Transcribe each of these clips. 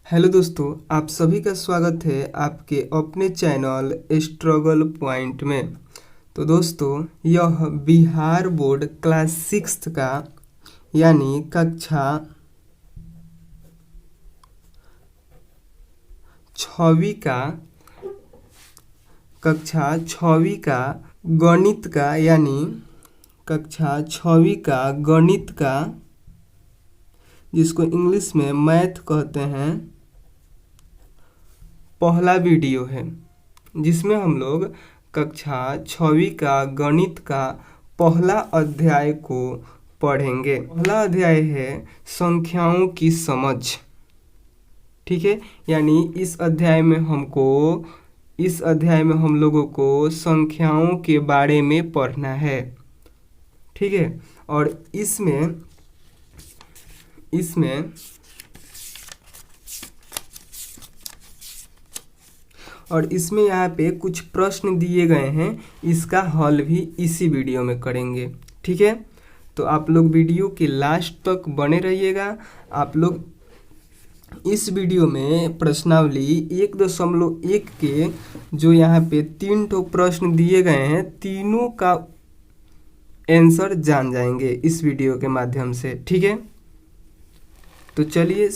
Hello दोस्तों, आप सभी का स्वागत है आपके अपने चैनल स्ट्रगल पॉइंट में। तो दोस्तों, यह बिहार बोर्ड क्लास 6 का यानी छवी का कक्षा छवी का गणित का यानी कक्षा छवी का गणित का, जिसको इंग्लिश में मैथ कहते हैं, पहला वीडियो है जिसमें हम लोग कक्षा छवी का गणित का पहला अध्याय को पढ़ेंगे। पहला अध्याय है संख्याओं की समझ। ठीक है, यानी इस अध्याय में हम लोगों को संख्याओं के बारे में पढ़ना है। ठीक है, और इसमें यहाँ पे कुछ प्रश्न दिए गए हैं, इसका हल भी इसी वीडियो में करेंगे। ठीक है, तो आप लोग वीडियो के लास्ट तक बने रहिएगा। आप लोग इस वीडियो में प्रश्नावली 1.1 के जो यहाँ पे 3 प्रश्न दिए गए हैं, तीनों का आंसर जान जाएंगे इस वीडियो के माध्यम से। ठीक है, तो चलिए,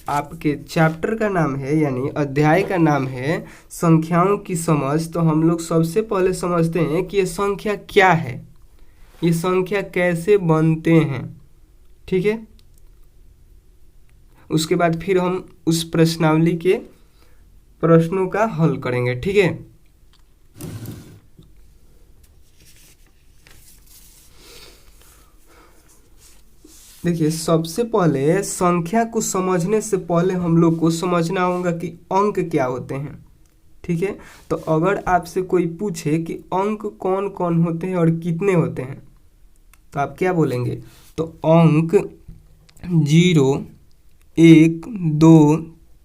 आपके चैप्टर का नाम है यानी अध्याय का नाम है संख्याओं की समझ। तो हम लोग सबसे पहले समझते हैं कि ये संख्या क्या है, ये संख्या कैसे बनते हैं। ठीक है, उसके बाद फिर हम उस प्रश्नावली के प्रश्नों का हल करेंगे। ठीक है, देखिए, सबसे पहले संख्या को समझने से पहले हम लोग को समझना होगा कि अंक क्या होते हैं। ठीक है, तो अगर आपसे कोई पूछे कि अंक कौन कौन होते हैं और कितने होते हैं, तो आप क्या बोलेंगे? तो अंक 0, 1, 2,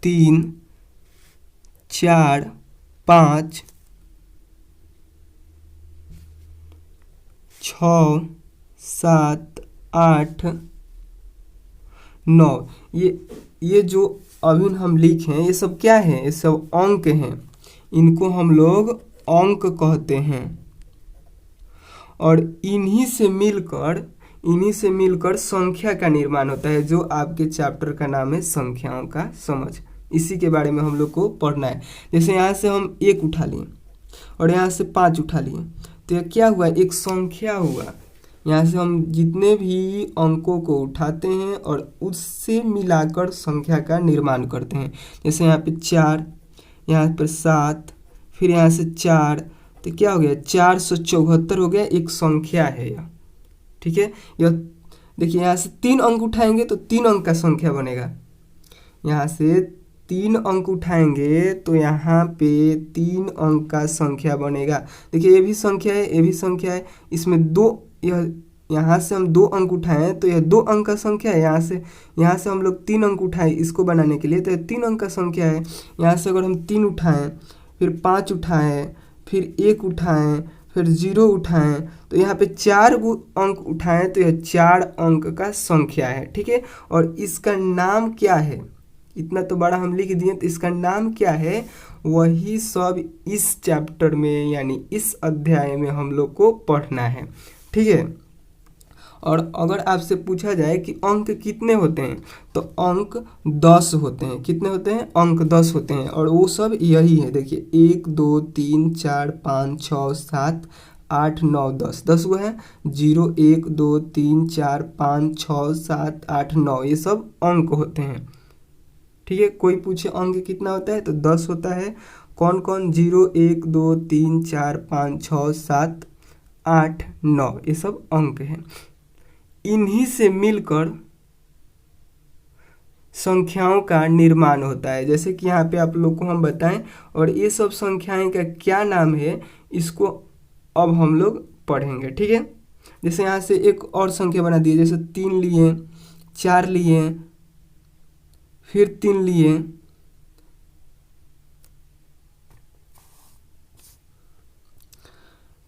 3, 4, 5, 6, 7, 8, 9। ये जो अभी हम लिखे हैं, ये सब क्या है? ये सब अंक हैं। इनको हम लोग अंक कहते हैं, और इन्हीं से मिलकर संख्या का निर्माण होता है, जो आपके चैप्टर का नाम है संख्याओं का समझ। इसी के बारे में हम लोग को पढ़ना है। जैसे यहाँ से हम 1 उठा लिए और यहाँ से 5 उठा लिए, तो ये क्या हुआ? एक संख्या हुआ। यहाँ से हम जितने भी अंकों को उठाते हैं और उससे मिलाकर संख्या का निर्माण करते हैं। जैसे यहाँ पे 4, यहाँ पर 7, फिर यहाँ से 4, तो क्या हो गया? 474 हो गया, एक संख्या है यह। ठीक है, यह देखिए, यहाँ से 3 अंक उठाएंगे तो 3 अंक का संख्या बनेगा। यहाँ से 3 अंक उठाएंगे तो यहाँ पे 3 अंक का संख्या बनेगा। देखिए, ये भी संख्या है, ये भी संख्या है। इसमें यहाँ से हम 2 अंक उठाएं तो यह 2 अंक का संख्या है। यहाँ से हम लोग 3 अंक उठाएं इसको बनाने के लिए, तो यह 3 अंक का संख्या है। यहाँ से अगर हम 3 उठाएं, फिर 5 उठाएं, फिर 1 उठाएं, फिर 0 उठाएं, तो यहाँ पे 4 अंक उठाएं तो यह 4 अंक का संख्या है। ठीक है, और इसका नाम क्या है? इतना तो बड़ा हम लिख दिए, तो इसका नाम क्या है? वही सब इस चैप्टर में यानी इस अध्याय में हम लोग को पढ़ना है। ठीक है, और अगर आपसे पूछा जाए कि अंक कितने होते हैं, तो अंक 10 होते हैं। कितने होते हैं? अंक 10 होते हैं, और वो सब यही है। देखिए, 1, 2, 3, 4, 5, 6, 7, 8, 9, 10। 10 वो है। 0, 1, 2, 3, 4, 5, 6, 7, 8, 9, ये सब अंक होते हैं। ठीक है, कोई पूछे अंक कितना होता है, तो 10 होता है। कौन कौन? 0, 1, 2, 3, 4, 5, 6, 7, 8, 9, ये सब अंक हैं। इन्हीं से मिलकर संख्याओं का निर्माण होता है। जैसे कि यहाँ पे आप लोग को हम बताएं, और ये सब संख्याएं का क्या नाम है, इसको अब हम लोग पढ़ेंगे। ठीक है, जैसे यहाँ से एक और संख्या बना दी, जैसे 3 लिए, 4 लिए, फिर 3 लिए,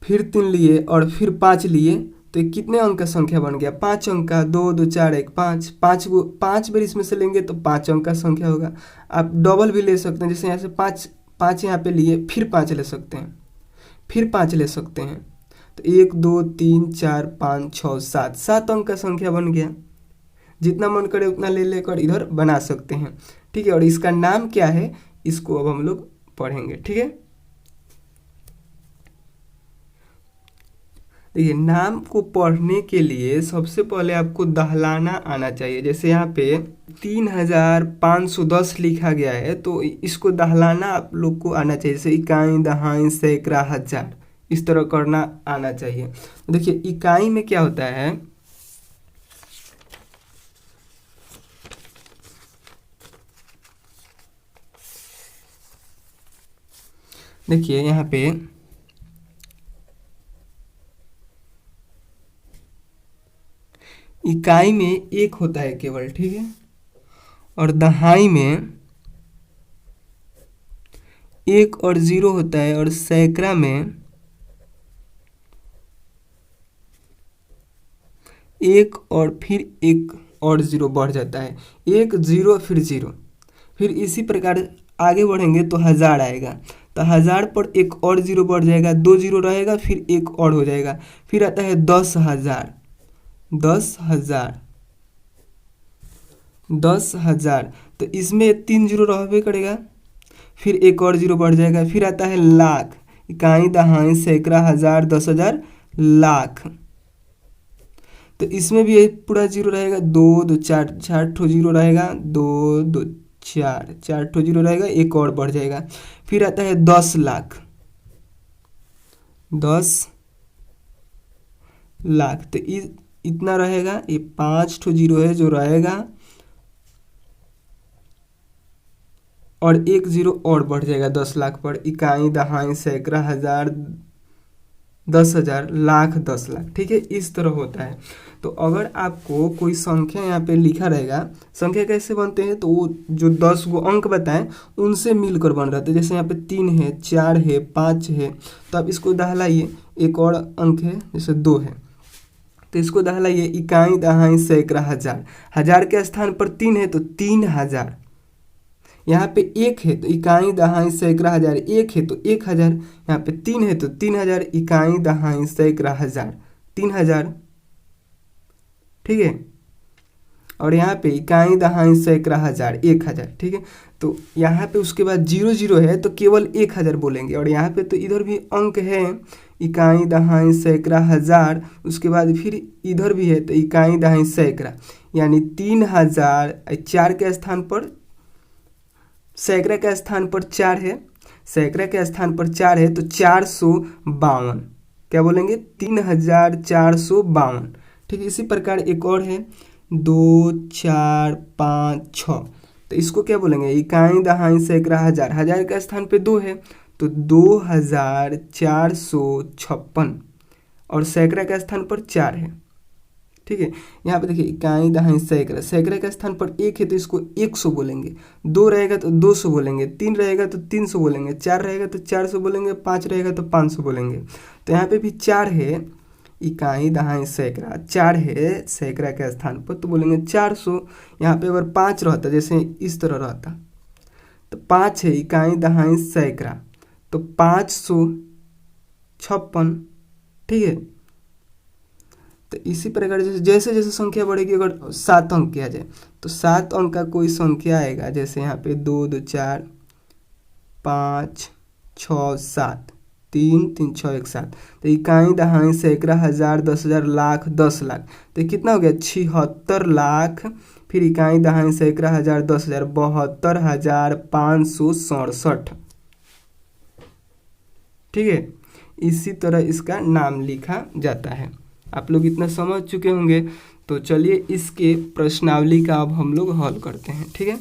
फिर 3 लिए, और फिर 5 लिए, तो ये कितने अंक का संख्या बन गया? 5 अंक का। 2 2 4 1 5, 5 बार इसमें से लेंगे तो 5 अंक का संख्या होगा। आप डबल भी ले सकते हैं, जैसे यहाँ से 5 5 यहाँ पे लिए, फिर 5 ले सकते हैं, फिर 5 ले सकते हैं। तो 1 2 3 4 5 6 7, 7 अंक का संख्या बन गया। जितना मन करे उतना ले लेकर इधर बना सकते हैं, ठीक है। और इसका नाम क्या है, इसको अब हम लोग पढ़ेंगे, ठीक है। देखिए, नाम को पढ़ने के लिए सबसे पहले आपको दहलाना आना चाहिए। जैसे यहाँ पे 3510 लिखा गया है, तो इसको दहलाना आप लोग को आना चाहिए। जैसे इकाई, दहाई, सैकड़ा, हजार, इस तरह करना आना चाहिए। देखिए, इकाई में क्या होता है, देखिए यहाँ पे इकाई में एक होता है केवल, ठीक है। और दहाई में 1 और 0 होता है, और सैकड़ा में 1 और फिर 1 और 0 बढ़ जाता है। 1 0 फिर 0, फिर इसी प्रकार आगे बढ़ेंगे तो हजार आएगा। तो हजार पर 1 और 0 बढ़ जाएगा, 2 0 रहेगा, फिर 1 और हो जाएगा। फिर आता है 10,000, 10,000, 10,000, तो इसमें 3 0 रहबे करेगा, फिर 1 और 0 बढ़ जाएगा। फिर आता है लाख, इकाई, दहाई, सैकड़ा, हजार, 10,000, लाख। तो इसमें भी पूरा 0 रहेगा, 2 2 4 4 ठो 0 रहेगा, 2 2 4 4 ठो 0 रहेगा, 1 और बढ़ जाएगा। फिर आता है 10 लाख, 10 लाख, तो इतना रहेगा। ये 5 ठो 0 है जो रहेगा, और 1 0 और बढ़ जाएगा 10 लाख पर। इकाई, दहाई, सैकड़ा, हजार, 10,000, लाख, 10 लाख, ठीक है। इस तरह होता है। तो अगर आपको कोई संख्या यहाँ पे लिखा रहेगा, संख्या कैसे बनते हैं, तो वो जो 10 गो अंक बताएं उनसे मिलकर बन रहा था। जैसे यहाँ पे 3 है, 4 है, 5 है, तो आप इसको दहलाइए। एक और अंक है, जैसे 2 है, तो इसको दहलाइए। इकाई, दहाई, सैकड़ा, हजार, हजार के स्थान पर 3 है तो 3,000। यहाँ पे 1 है तो इकाई, दहाई, सैकड़ा, हजार, 1 है तो 1,000। यहाँ पे 3 है तो 3,000, इकाई, दहाई, सैकड़ा, हजार, 3,000, ठीक है। और यहाँ पे इकाई, दहाई, सैकड़ा, हजार, 1,000, ठीक है। तो यहाँ पे उसके बाद 0 0 है तो केवल 1,000 बोलेंगे। और यहाँ पे तो इधर भी अंक है, इकाई, दहाई, सैकड़ा, हजार, उसके बाद फिर इधर भी है तो इकाई, दहाई, सैकड़ा, यानी 3,000। 4 के स्थान पर, सैकड़ा के स्थान पर 4 है, सैकड़ा के स्थान पर 4 है तो 452, क्या बोलेंगे, 3,452, ठीक है। इसी प्रकार एक और है 2 4 5 6, तो इसको क्या बोलेंगे, इकाई, दहाई, सैकड़ा, हजार, हजार के स्थान पे 2 है तो 2,456, और सैकड़ा के स्थान पर 4 है, ठीक है। यहाँ पे देखिए, इकाई, दहाई, सैकड़ा, सैकड़ा के स्थान पर 1 है तो इसको 100 बोलेंगे, 2 रहेगा तो 200 बोलेंगे, 3 रहेगा तो 300 बोलेंगे, 4 रहेगा तो 400 बोलेंगे, 5 रहेगा तो 500 बोलेंगे। तो यहाँ पे भी 4 है, इकाई, दहाई, सैकड़ा, 4 है सैकड़ा के स्थान पर तो बोलेंगे 400। यहाँ पे अगर 5 रहता, जैसे इस तरह रहता, तो 5 है, इकाई, दहाई, सैकड़ा, तो 556, ठीक है। तो इसी प्रकार जैसे जैसे संख्या बढ़ेगी, अगर 7 अंक किया जाए तो 7 अंक का कोई संख्या आएगा। जैसे यहाँ पे 2 2 4 5 6 7, 3 3 6 1 7, तो इकाई, दहाई, सैकड़ा, हजार, 10,000, लाख, 10 लाख, तो कितना हो गया, 76 लाख। फिर इकाई, दहाई, सैकड़ा, हजार, 10,000, 72,567, ठीक है। इसी तरह इसका नाम लिखा जाता है। आप लोग इतना समझ चुके होंगे। तो चलिए इसके प्रश्नावली का अब हम लोग हल करते हैं, ठीक है।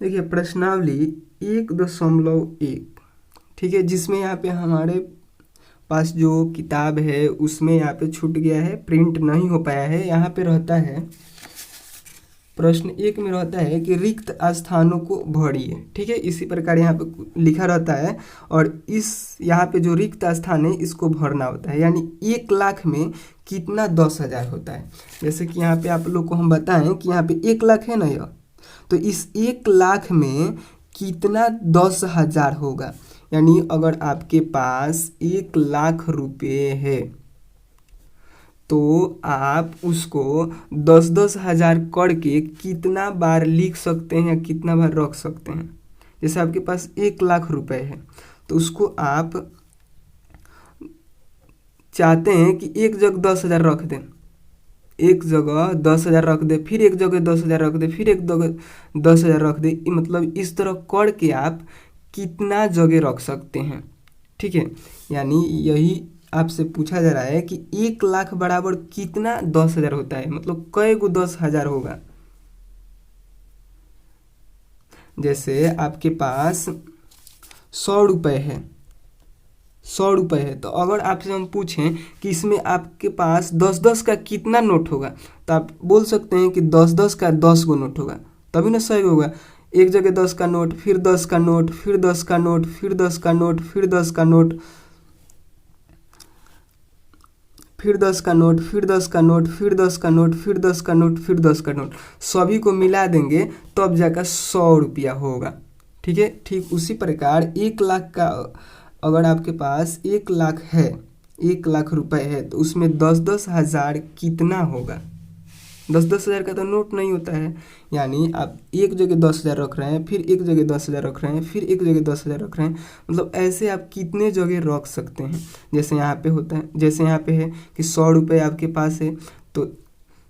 देखिए, प्रश्नावली 1.1, ठीक है, जिसमें यहाँ पे हमारे पास जो किताब है उसमें यहाँ पे छूट गया है, प्रिंट नहीं हो पाया है। यहाँ पे रहता है प्रश्न 1 में रहता है कि रिक्त स्थानों को भरिए। ठीक है, इसी प्रकार यहाँ पे लिखा रहता है और इस यहाँ पे जो रिक्त स्थान है इसको भरना होता है। यानी 1 लाख में कितना 10,000 होता है। जैसे कि यहाँ पे आप लोग को हम बताएं कि यहाँ पे 1 लाख है ना यह, तो इस 1 लाख में कितना 10,000 होगा। यानी अगर आपके पास 1 लाख रुपए है तो आप उसको 10-10 हज़ार करके कितना बार लिख सकते हैं, कितना बार रख सकते हैं। जैसे आपके पास 1 लाख रुपए है तो उसको आप चाहते हैं कि एक जगह 10,000 रख दें, एक जगह 10,000 रख दे, फिर एक जगह 10,000 रख दे, फिर एक जगह 10,000 रख दे। मतलब इस तरह करके आप कितना जगह रख सकते हैं। ठीक है, यानी यही आपसे पूछा जा रहा है कि 1 लाख बराबर कितना 10,000 होता है, मतलब कई गो 10,000 होगा। जैसे आपके पास 100 रुपये है, 100 रुपये है, तो अगर आपसे हम पूछें कि इसमें आपके पास 10-10 का कितना नोट होगा, तो आप बोल सकते हैं कि 10-10 का 10 गो नोट होगा, तभी ना सही होगा। एक जगह 10 का नोट, फिर 10 का नोट, फिर 10 का नोट, फिर 10 का नोट, फिर 10 का नोट, फिर 10 का नोट, फिर 10 का नोट, फिर 10 का नोट, फिर 10 का नोट, फिर 10 का नोट, सभी को मिला देंगे तब जाकर 100 रुपया होगा। ठीक है, ठीक उसी प्रकार 1 लाख का अगर आपके पास 1 लाख है, 1 लाख रुपए है, तो उसमें 10-10 हज़ार कितना होगा। 10-10 हज़ार का तो नोट नहीं होता है। यानी आप एक जगह 10,000 रख रहे हैं, फिर एक जगह 10,000 रख रहे हैं, फिर एक जगह 10,000 रख रहे हैं, मतलब ऐसे आप कितने जगह रख सकते हैं। जैसे यहाँ पे होता है, जैसे यहाँ पे है कि 100 रुपये आपके पास है तो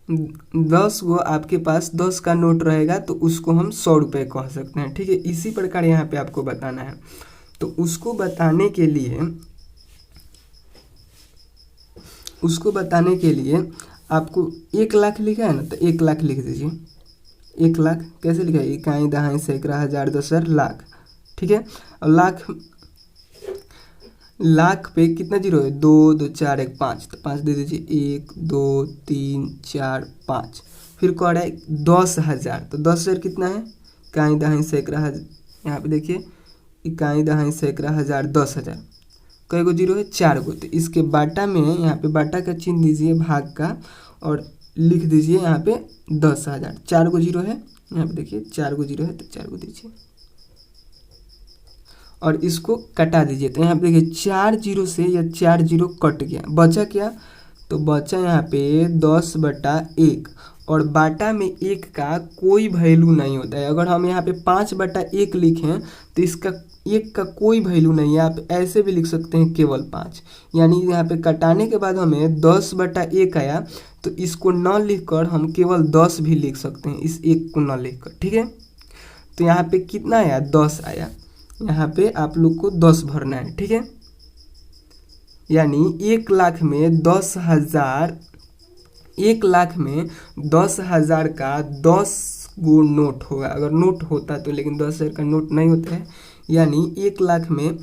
10 गो आपके पास 10 का नोट रहेगा तो उसको हम 100 रुपये कह सकते हैं। ठीक है, इसी प्रकार यहाँ पे आपको बताना है। तो उसको बताने के लिए आपको 1 लाख लिखा है ना, तो 1 लाख लिख दीजिए। 1 लाख कैसे लिखा है, इकाई दहाई सैकड़ा हज़ार 10,000 लाख। ठीक है, और लाख पे कितना जीरो है, 2 2 4 1 5, तो 5 दे दीजिए, 1 2 3 4 5। फिर कह रहा है 10,000, तो 10,000 कितना है, इकाई दहाई सैकड़ा, यहाँ पे देखिए इकाई दहाई सैकड़ा हज़ार 10,000, कई गो जीरो है, 4 गो। तो इसके बाटा में यहाँ पे बाटा का चिन्ह दीजिए भाग का और लिख दीजिए यहाँ पे 10,000। 4 गो जीरो है, यहाँ पे देखिए 4 गो जीरो है तो 4 गो दीजिए और इसको कटा दीजिए। तो यहाँ पे देखिए 4 जीरो से यह 4 जीरो कट गया, बचा क्या, तो बचा यहाँ पे 10/1 और बाटा में 1 का कोई वैल्यू नहीं होता है। अगर हम यहाँ पे 5/1 लिखें तो इसका 1 का कोई वैल्यू नहीं है, आप ऐसे भी लिख सकते हैं केवल 5। यानी यहाँ पे कटाने के बाद हमें 10/1 आया, तो इसको न लिखकर हम केवल 10 भी लिख सकते हैं, इस 1 को न लिखकर। ठीक है, तो यहाँ पे कितना आया, 10 आया। यहाँ पे आप लोग को 10 भरना है। ठीक है, यानी 1 लाख में 10,000, 1 लाख में 10,000 का 10 गो नोट होगा। अगर नोट होता तो, लेकिन 10,000 का नोट नहीं होता है। यानी 1 लाख में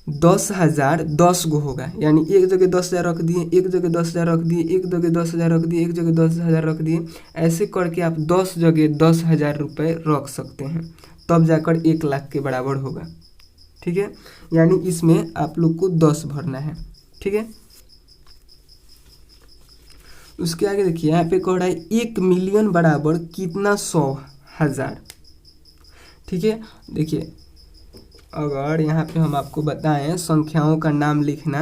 10,000 10 गो होगा। यानी एक जगह 10,000 रख दिए, एक जगह 10,000 रख दिए, एक जगह 10,000 रख दिए, एक जगह 10,000 रख दिए। ऐसे करके आप 10 जगह 10,000 रुपये रख सकते हैं, तब जाकर 1 लाख के बराबर होगा। ठीक है, यानी इसमें आप लोग को 10 भरना है। ठीक है, उसके आगे देखिए यहाँ पे कह रहा है 1 मिलियन बराबर कितना 100,000। ठीक है, देखिए अगर यहाँ पे हम आपको बताएं संख्याओं का नाम लिखना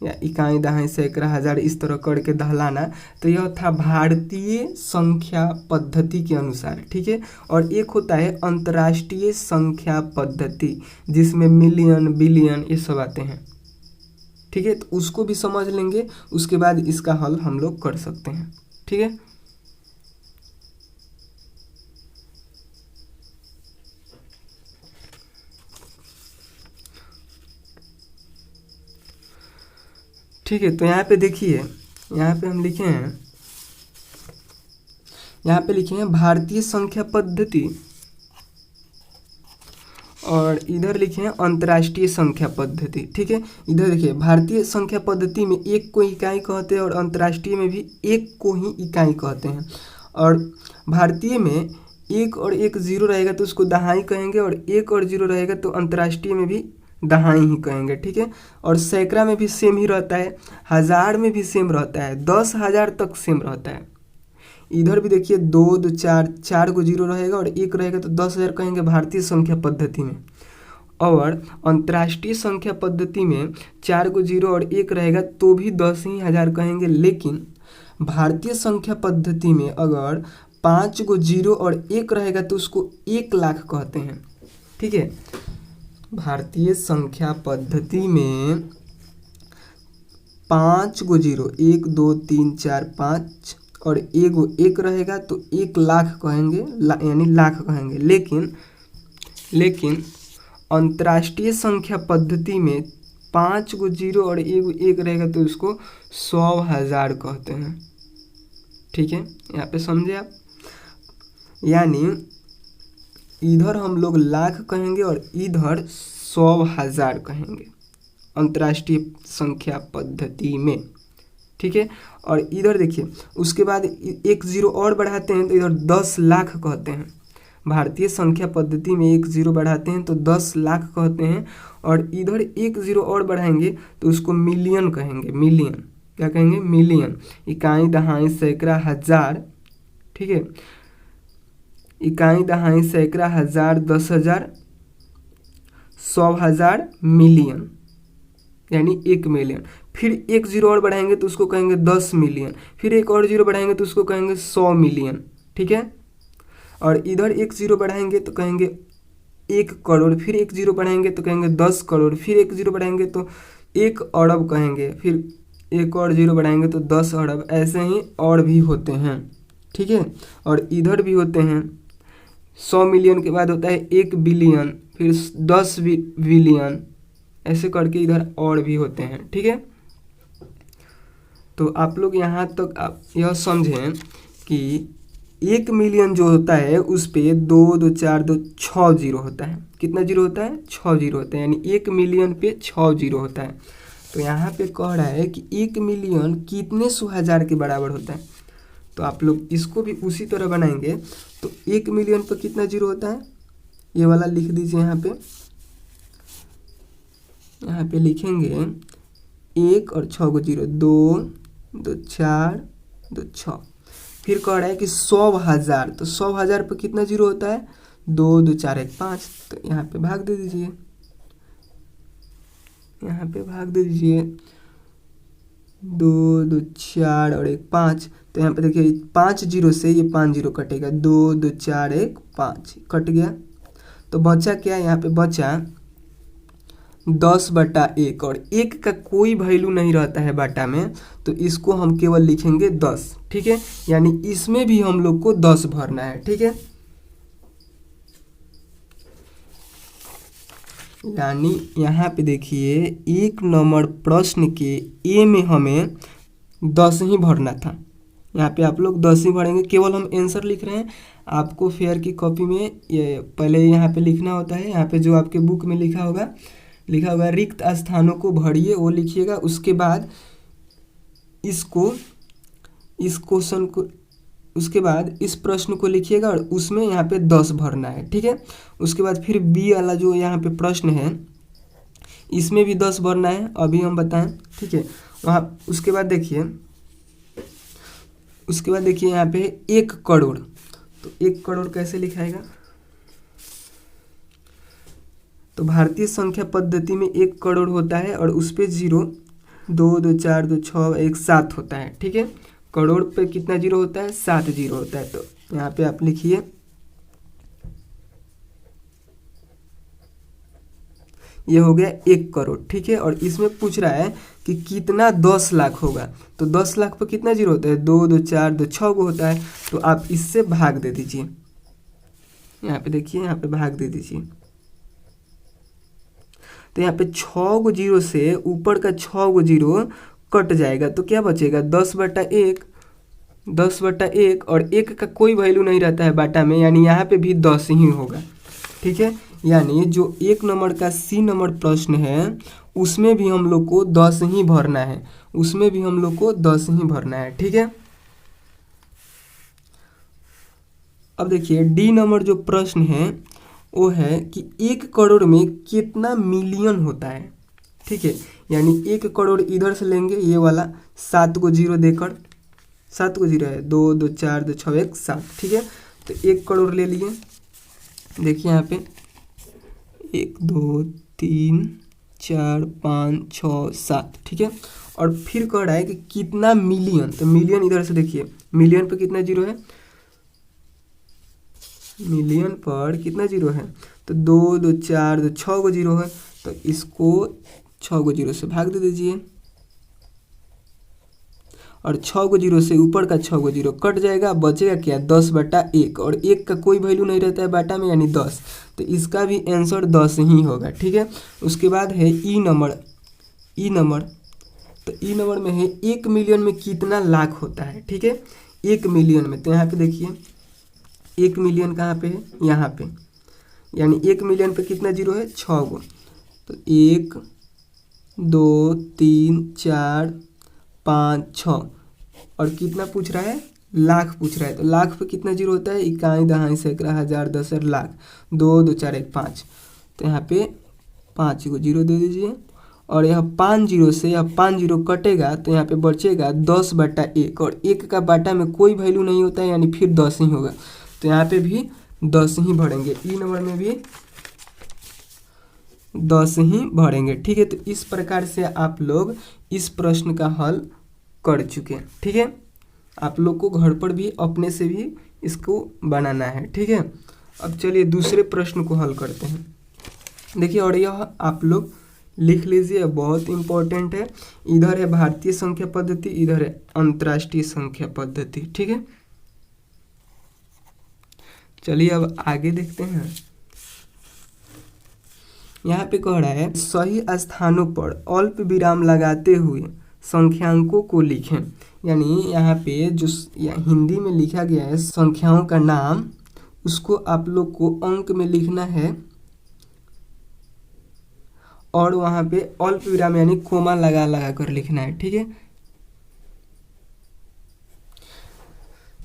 या इकाई दहाई सैकड़ा हज़ार इस तरह करके दहलाना, तो यह था भारतीय संख्या पद्धति के अनुसार। ठीक है, और एक होता है अंतर्राष्ट्रीय संख्या पद्धति जिसमें मिलियन बिलियन ये सब आते हैं। ठीक है, तो उसको भी समझ लेंगे, उसके बाद इसका हल हम लोग कर सकते हैं। ठीक है, ठीक है, तो यहाँ पे देखिए, यहाँ पे हम लिखे हैं, यहाँ पे लिखे हैं भारतीय संख्या पद्धति और इधर लिखे हैं अंतर्राष्ट्रीय संख्या पद्धति। ठीक है, इधर देखिए भारतीय संख्या पद्धति में एक को इकाई कहते हैं और अंतर्राष्ट्रीय में भी एक को ही इकाई कहते हैं। और भारतीय में एक और एक जीरो रहेगा तो उसको दहाई कहेंगे, और एक और जीरो रहेगा तो अंतर्राष्ट्रीय में भी दहाई ही कहेंगे। ठीक है, और सैकड़ा में भी सेम ही रहता है, हज़ार में भी सेम रहता है, 10,000 तक सेम रहता है। इधर भी देखिए 2 2 4 4 को जीरो रहेगा और एक रहेगा तो 10,000 कहेंगे भारतीय संख्या पद्धति में। और अंतर्राष्ट्रीय संख्या पद्धति में 4 को जीरो और एक रहेगा तो भी 10,000 कहेंगे। लेकिन भारतीय संख्या पद्धति में अगर 5 को जीरो और एक रहेगा तो उसको 1,00,000 कहते हैं। ठीक है, भारतीय संख्या पद्धति में 5 को जीरो 1 2 3 4 5 और एक रहेगा तो 1,00,000 कहेंगे, यानी लाख कहेंगे। लेकिन अंतर्राष्ट्रीय संख्या पद्धति में 5 को जीरो और एक रहेगा तो उसको 100,000 कहते हैं। ठीक है, यहाँ पे समझे आप, यानी इधर हम लोग लाख कहेंगे और इधर 100,000 कहेंगे अंतर्राष्ट्रीय संख्या पद्धति में। ठीक है, और इधर देखिए उसके बाद एक जीरो और बढ़ाते हैं तो इधर 10,00,000 कहते हैं। भारतीय संख्या पद्धति में एक जीरो बढ़ाते हैं तो 10,00,000 कहते हैं, और इधर एक जीरो और बढ़ाएंगे तो उसको मिलियन कहेंगे। मिलियन क्या कहेंगे? मिलियन। इकाई दहाई सैकड़ा हज़ार। ठीक है, इकाई दहाई सैकड़ा हज़ार 10,000 100,000 मिलियन, यानी 1 मिलियन। फिर एक जीरो और बढ़ाएंगे तो उसको कहेंगे 10 मिलियन। फिर एक और जीरो बढ़ाएंगे तो उसको कहेंगे 100 मिलियन। ठीक है, और इधर एक जीरो बढ़ाएंगे तो कहेंगे 1 करोड़। फिर एक जीरो बढ़ाएंगे तो कहेंगे 10 करोड़। फिर एक जीरो बढ़ाएंगे तो 1 अरब कहेंगे। फिर एक और जीरो बढ़ाएंगे तो 10 अरब। ऐसे ही और भी होते हैं। ठीक है, और इधर भी होते हैं। 100 मिलियन के बाद होता है 1 बिलियन, फिर 10 बिलियन, ऐसे करके इधर और भी होते हैं। ठीक है, तो आप लोग यहाँ तक आप यह समझें कि 1 मिलियन जो होता है उस पे 2 2 4 2 6 जीरो होता है। कितना जीरो होता है? 6 जीरो होता है, यानी 1 मिलियन पे 6 जीरो होता है। तो यहाँ पे कह रहा है कि 1 मिलियन कितने 100,000 के बराबर होता है। तो आप लोग इसको भी उसी तरह बनाएंगे। तो 1 मिलियन पर कितना जीरो होता है, ये वाला लिख दीजिए। यहाँ पे लिखेंगे 1 और 6 को जीरो, 2 2 4 2 6। फिर कह रहा है कि 100,000, तो 100,000 पर कितना जीरो होता है? 2 2 4 1 5। तो यहाँ पे भाग दे दीजिए, यहाँ पे भाग दे दीजिए 2 2 4 और 1 5। तो यहाँ पे देखिए 5 जीरो से ये 5 जीरो कटेगा, 2 2 4 1 5 कट गया। तो बचा क्या? यहाँ पे बचा 10/1, और 1 का कोई वैल्यू नहीं रहता है बाटा में, तो इसको हम केवल लिखेंगे 10। ठीक है, यानी इसमें भी हम लोग को 10 भरना है। ठीक है, यानी यहाँ पे देखिए 1 नंबर प्रश्न के ए में हमें 10 ही भरना था। यहाँ पे आप लोग 10 ही भरेंगे, केवल हम आंसर लिख रहे हैं। आपको फेयर की कॉपी में ये पहले यहाँ पे लिखना होता है। यहाँ पे जो आपके बुक में लिखा होगा रिक्त स्थानों को भरिए, वो लिखिएगा। उसके बाद इस क्वेश्चन को, उसके बाद इस प्रश्न को लिखिएगा और उसमें यहाँ पे 10 भरना है। ठीक है, उसके बाद फिर बी वाला जो यहाँ पे प्रश्न है इसमें भी 10 भरना है, अभी हम बताएं। ठीक है, वहाँ उसके बाद देखिए यहाँ पे 1 करोड़। तो 1 करोड़ कैसे लिखाएगा? तो भारतीय संख्या पद्धति में 1 करोड़ होता है और उस पे जीरो 2 2 4 2 6 1 7 होता है। ठीक है, करोड़ पे कितना जीरो होता है? 7 जीरो होता है। तो यहाँ पे आप लिखिए ये हो गया 1 करोड़। ठीक है, और इसमें पूछ रहा है कि कितना 10 लाख होगा। तो 10 लाख पर कितना जीरो होता है? 2 2 4 2 6 को होता है। तो आप इससे भाग दे दीजिए। यहाँ पे देखिए, यहाँ पे भाग दे दीजिए। तो यहाँ पे 6 को जीरो से ऊपर का 6 को जीरो कट जाएगा, तो क्या बचेगा? 10/1, 10/1, और 1 का कोई वैल्यू नहीं रहता है बाटा में, यानी यहाँ पे भी 10 ही होगा। ठीक है, यानी जो 1 नंबर का सी नंबर प्रश्न है उसमें भी हम लोग को 10 ही भरना है, उसमें भी हम लोग को 10 ही भरना है। ठीक है, अब देखिए डी नंबर जो प्रश्न है वो है कि 1 करोड़ में कितना मिलियन होता है। ठीक है, यानी 1 करोड़ इधर से लेंगे ये वाला 7 को जीरो देकर, 7 को जीरो है, 2 2 4 2 6 1 7। ठीक है, तो 1 करोड़ ले लिए। देखिए यहाँ पे 1 2 3 4 5 6 7। ठीक है, और फिर कह रहा है कि कितना मिलियन, तो मिलियन इधर से देखिए, मिलियन पर कितना जीरो है, मिलियन पर कितना जीरो है, तो 2 2 4 2 6 को जीरो है, तो इसको 6 को जीरो से भाग दे दीजिए और 6 को जीरो से ऊपर का 6 को जीरो कट जाएगा, बचेगा क्या 10/1, और 1 का कोई वैल्यू नहीं रहता है बाटा में यानी 10, तो इसका भी आंसर 10 ही होगा। ठीक है, उसके बाद है ई नंबर, तो ई नंबर में है 1 मिलियन में कितना लाख होता है। ठीक है, 1 मिलियन में, तो यहाँ पे देखिए 1 मिलियन कहाँ पे है, यहाँ पे, यानी 1 मिलियन पे कितना जीरो है, 6 गो, तो 1 2 3 4 5 6, और कितना पूछ रहा है, लाख पूछ रहा है, तो लाख पे कितना जीरो होता है, इकाई दहाई सैकड़ा हज़ार दस लाख, 2 2 4 1 5, तो यहाँ पे 5 को जीरो दे दीजिए, और यह 5 जीरो से यह 5 जीरो कटेगा, तो यहाँ पे बचेगा 10/1, और 1 का बाटा में कोई वैल्यू नहीं होता है यानी फिर 10 ही होगा, तो यहाँ पे भी 10 ही भरेंगे, ई नंबर में भी 10 ही भरेंगे। ठीक है, तो इस प्रकार से आप लोग इस प्रश्न का हल कर चुके हैं। ठीक है, आप लोग को घर पर भी अपने से भी इसको बनाना है। ठीक है, अब चलिए दूसरे प्रश्न को हल करते हैं। देखिए, और यह आप लोग लिख लीजिए, बहुत इम्पोर्टेंट है। इधर है भारतीय संख्या पद्धति, इधर है अंतर्राष्ट्रीय संख्या पद्धति। ठीक है, चलिए अब आगे देखते हैं। यहाँ पे कह रहा है सही स्थानों पर अल्प विराम लगाते हुए संख्यांकों को लिखें, यानी यहाँ पे जो हिंदी में लिखा गया है संख्याओं का नाम, उसको आप लोग को अंक में लिखना है, और वहाँ पे अल्प विराम यानी कोमा लगा लगा कर लिखना है। ठीक है,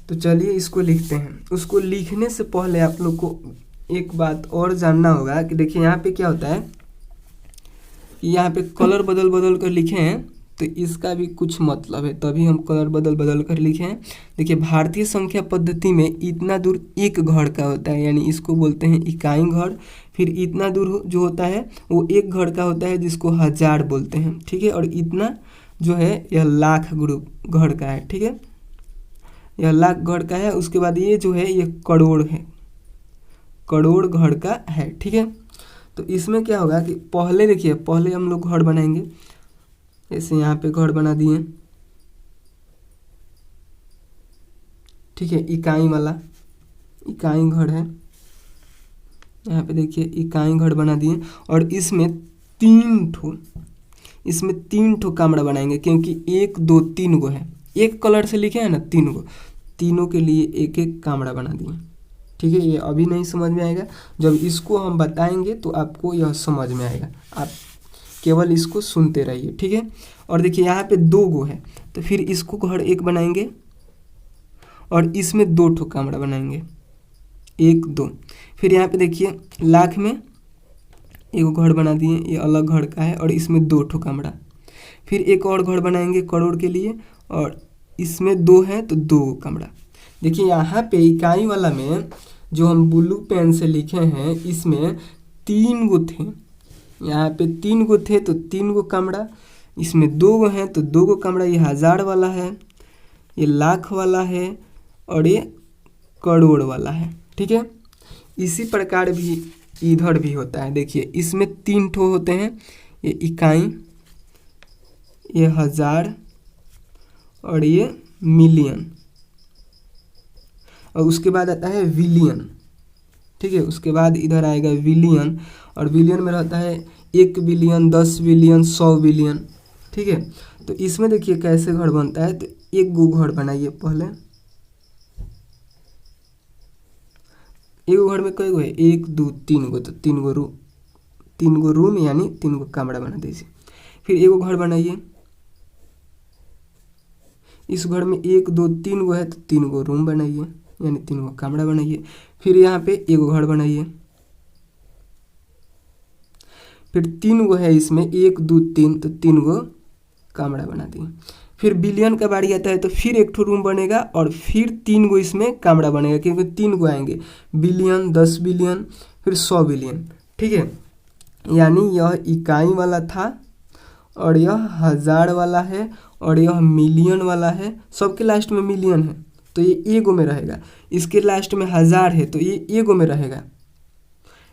तो चलिए इसको लिखते हैं। उसको लिखने से पहले आप लोग को एक बात और जानना होगा कि देखिए यहाँ पे क्या होता है कि यहाँ पे कलर बदल बदल कर लिखे हैं, तो इसका भी कुछ मतलब है, तभी हम कलर बदल बदल कर लिखे हैं। देखिए भारतीय संख्या पद्धति में इतना दूर एक घर का होता है, यानी इसको बोलते हैं इकाई घर। फिर इतना दूर जो होता है वो एक घर का होता है जिसको हजार बोलते हैं। ठीक है, और इतना जो है यह लाख ग्रुप घर का है। ठीक है, यह लाख घर का है। उसके बाद ये जो है ये करोड़ है, करोड़ घर का है। ठीक है, तो इसमें क्या होगा कि पहले देखिए, पहले हम लोग घर बनाएंगे, ऐसे यहाँ पे घर बना दिए। ठीक है, इकाई वाला इकाई घर है, यहाँ पे देखिए इकाई घर बना दिए, और इसमें तीन ठो कमरा बनाएंगे, क्योंकि 1 2 3 गो है, एक कलर से लिखे हैं ना 3 गो, तीनों के लिए एक एक कमरा बना दिए। ठीक है, ये अभी नहीं समझ में आएगा, जब इसको हम बताएंगे तो आपको यह समझ में आएगा, आप केवल इसको सुनते रहिए। ठीक है, और देखिए यहाँ पे 2 गो है, तो फिर इसको घर एक बनाएंगे, और इसमें 2 ठो कमरा बनाएंगे, 1 2। फिर यहाँ पे देखिए लाख में एक घर बना दिए, ये अलग घर का है, और इसमें 2 ठो कमरा। फिर एक और घर बनाएंगे करोड़ के लिए, और इसमें 2 है तो 2 कमरा। देखिए यहाँ पे इकाई वाला में जो हम ब्लू पेन से लिखे हैं, इसमें 3 गो थे, यहाँ पे 3 गो थे तो 3 गो कमरा, इसमें 2 गो हैं तो 2 गो कमरा। ये हजार वाला है, ये लाख वाला है, और ये करोड़ वाला है। ठीक है, इसी प्रकार भी इधर भी होता है। देखिए इसमें 3 ठो होते हैं, ये इकाई, ये हजार, और ये मिलियन, और उसके बाद आता है विलियन। ठीक है, उसके बाद इधर आएगा विलियन, और विलियन में रहता है 1 बिलियन 10 बिलियन 100 बिलियन। ठीक है, तो इसमें देखिए कैसे घर बनता है, तो 1 गो घर बनाइए पहले, एगो घर में कई गो है, 1 2 3 गो, तो 3 गो रूम यानी 3 गो कमरा बना दीजिए। फिर एगो घर बनाइए, इस घर में 1 2 3 गो है तो 3 गो रूम बनाइए यानी 3 गो कमरा बनाइए। फिर यहाँ पे एगो घर बनाइए, फिर 3 गो है इसमें 1 2 3 तो 3 गो कमरा बना दिए। फिर बिलियन का बारी आता है तो फिर एक ठो रूम बनेगा और फिर 3 गो इसमें कमरा बनेगा क्योंकि 3 गो आएंगे, बिलियन 10 बिलियन फिर 100 बिलियन। ठीक है, यानी यह इकाई वाला था और यह हजार वाला है और यह मिलियन वाला है। सबके लास्ट में मिलियन है तो ये एगो में रहेगा, इसके लास्ट में हजार है तो ये एगो में रहेगा।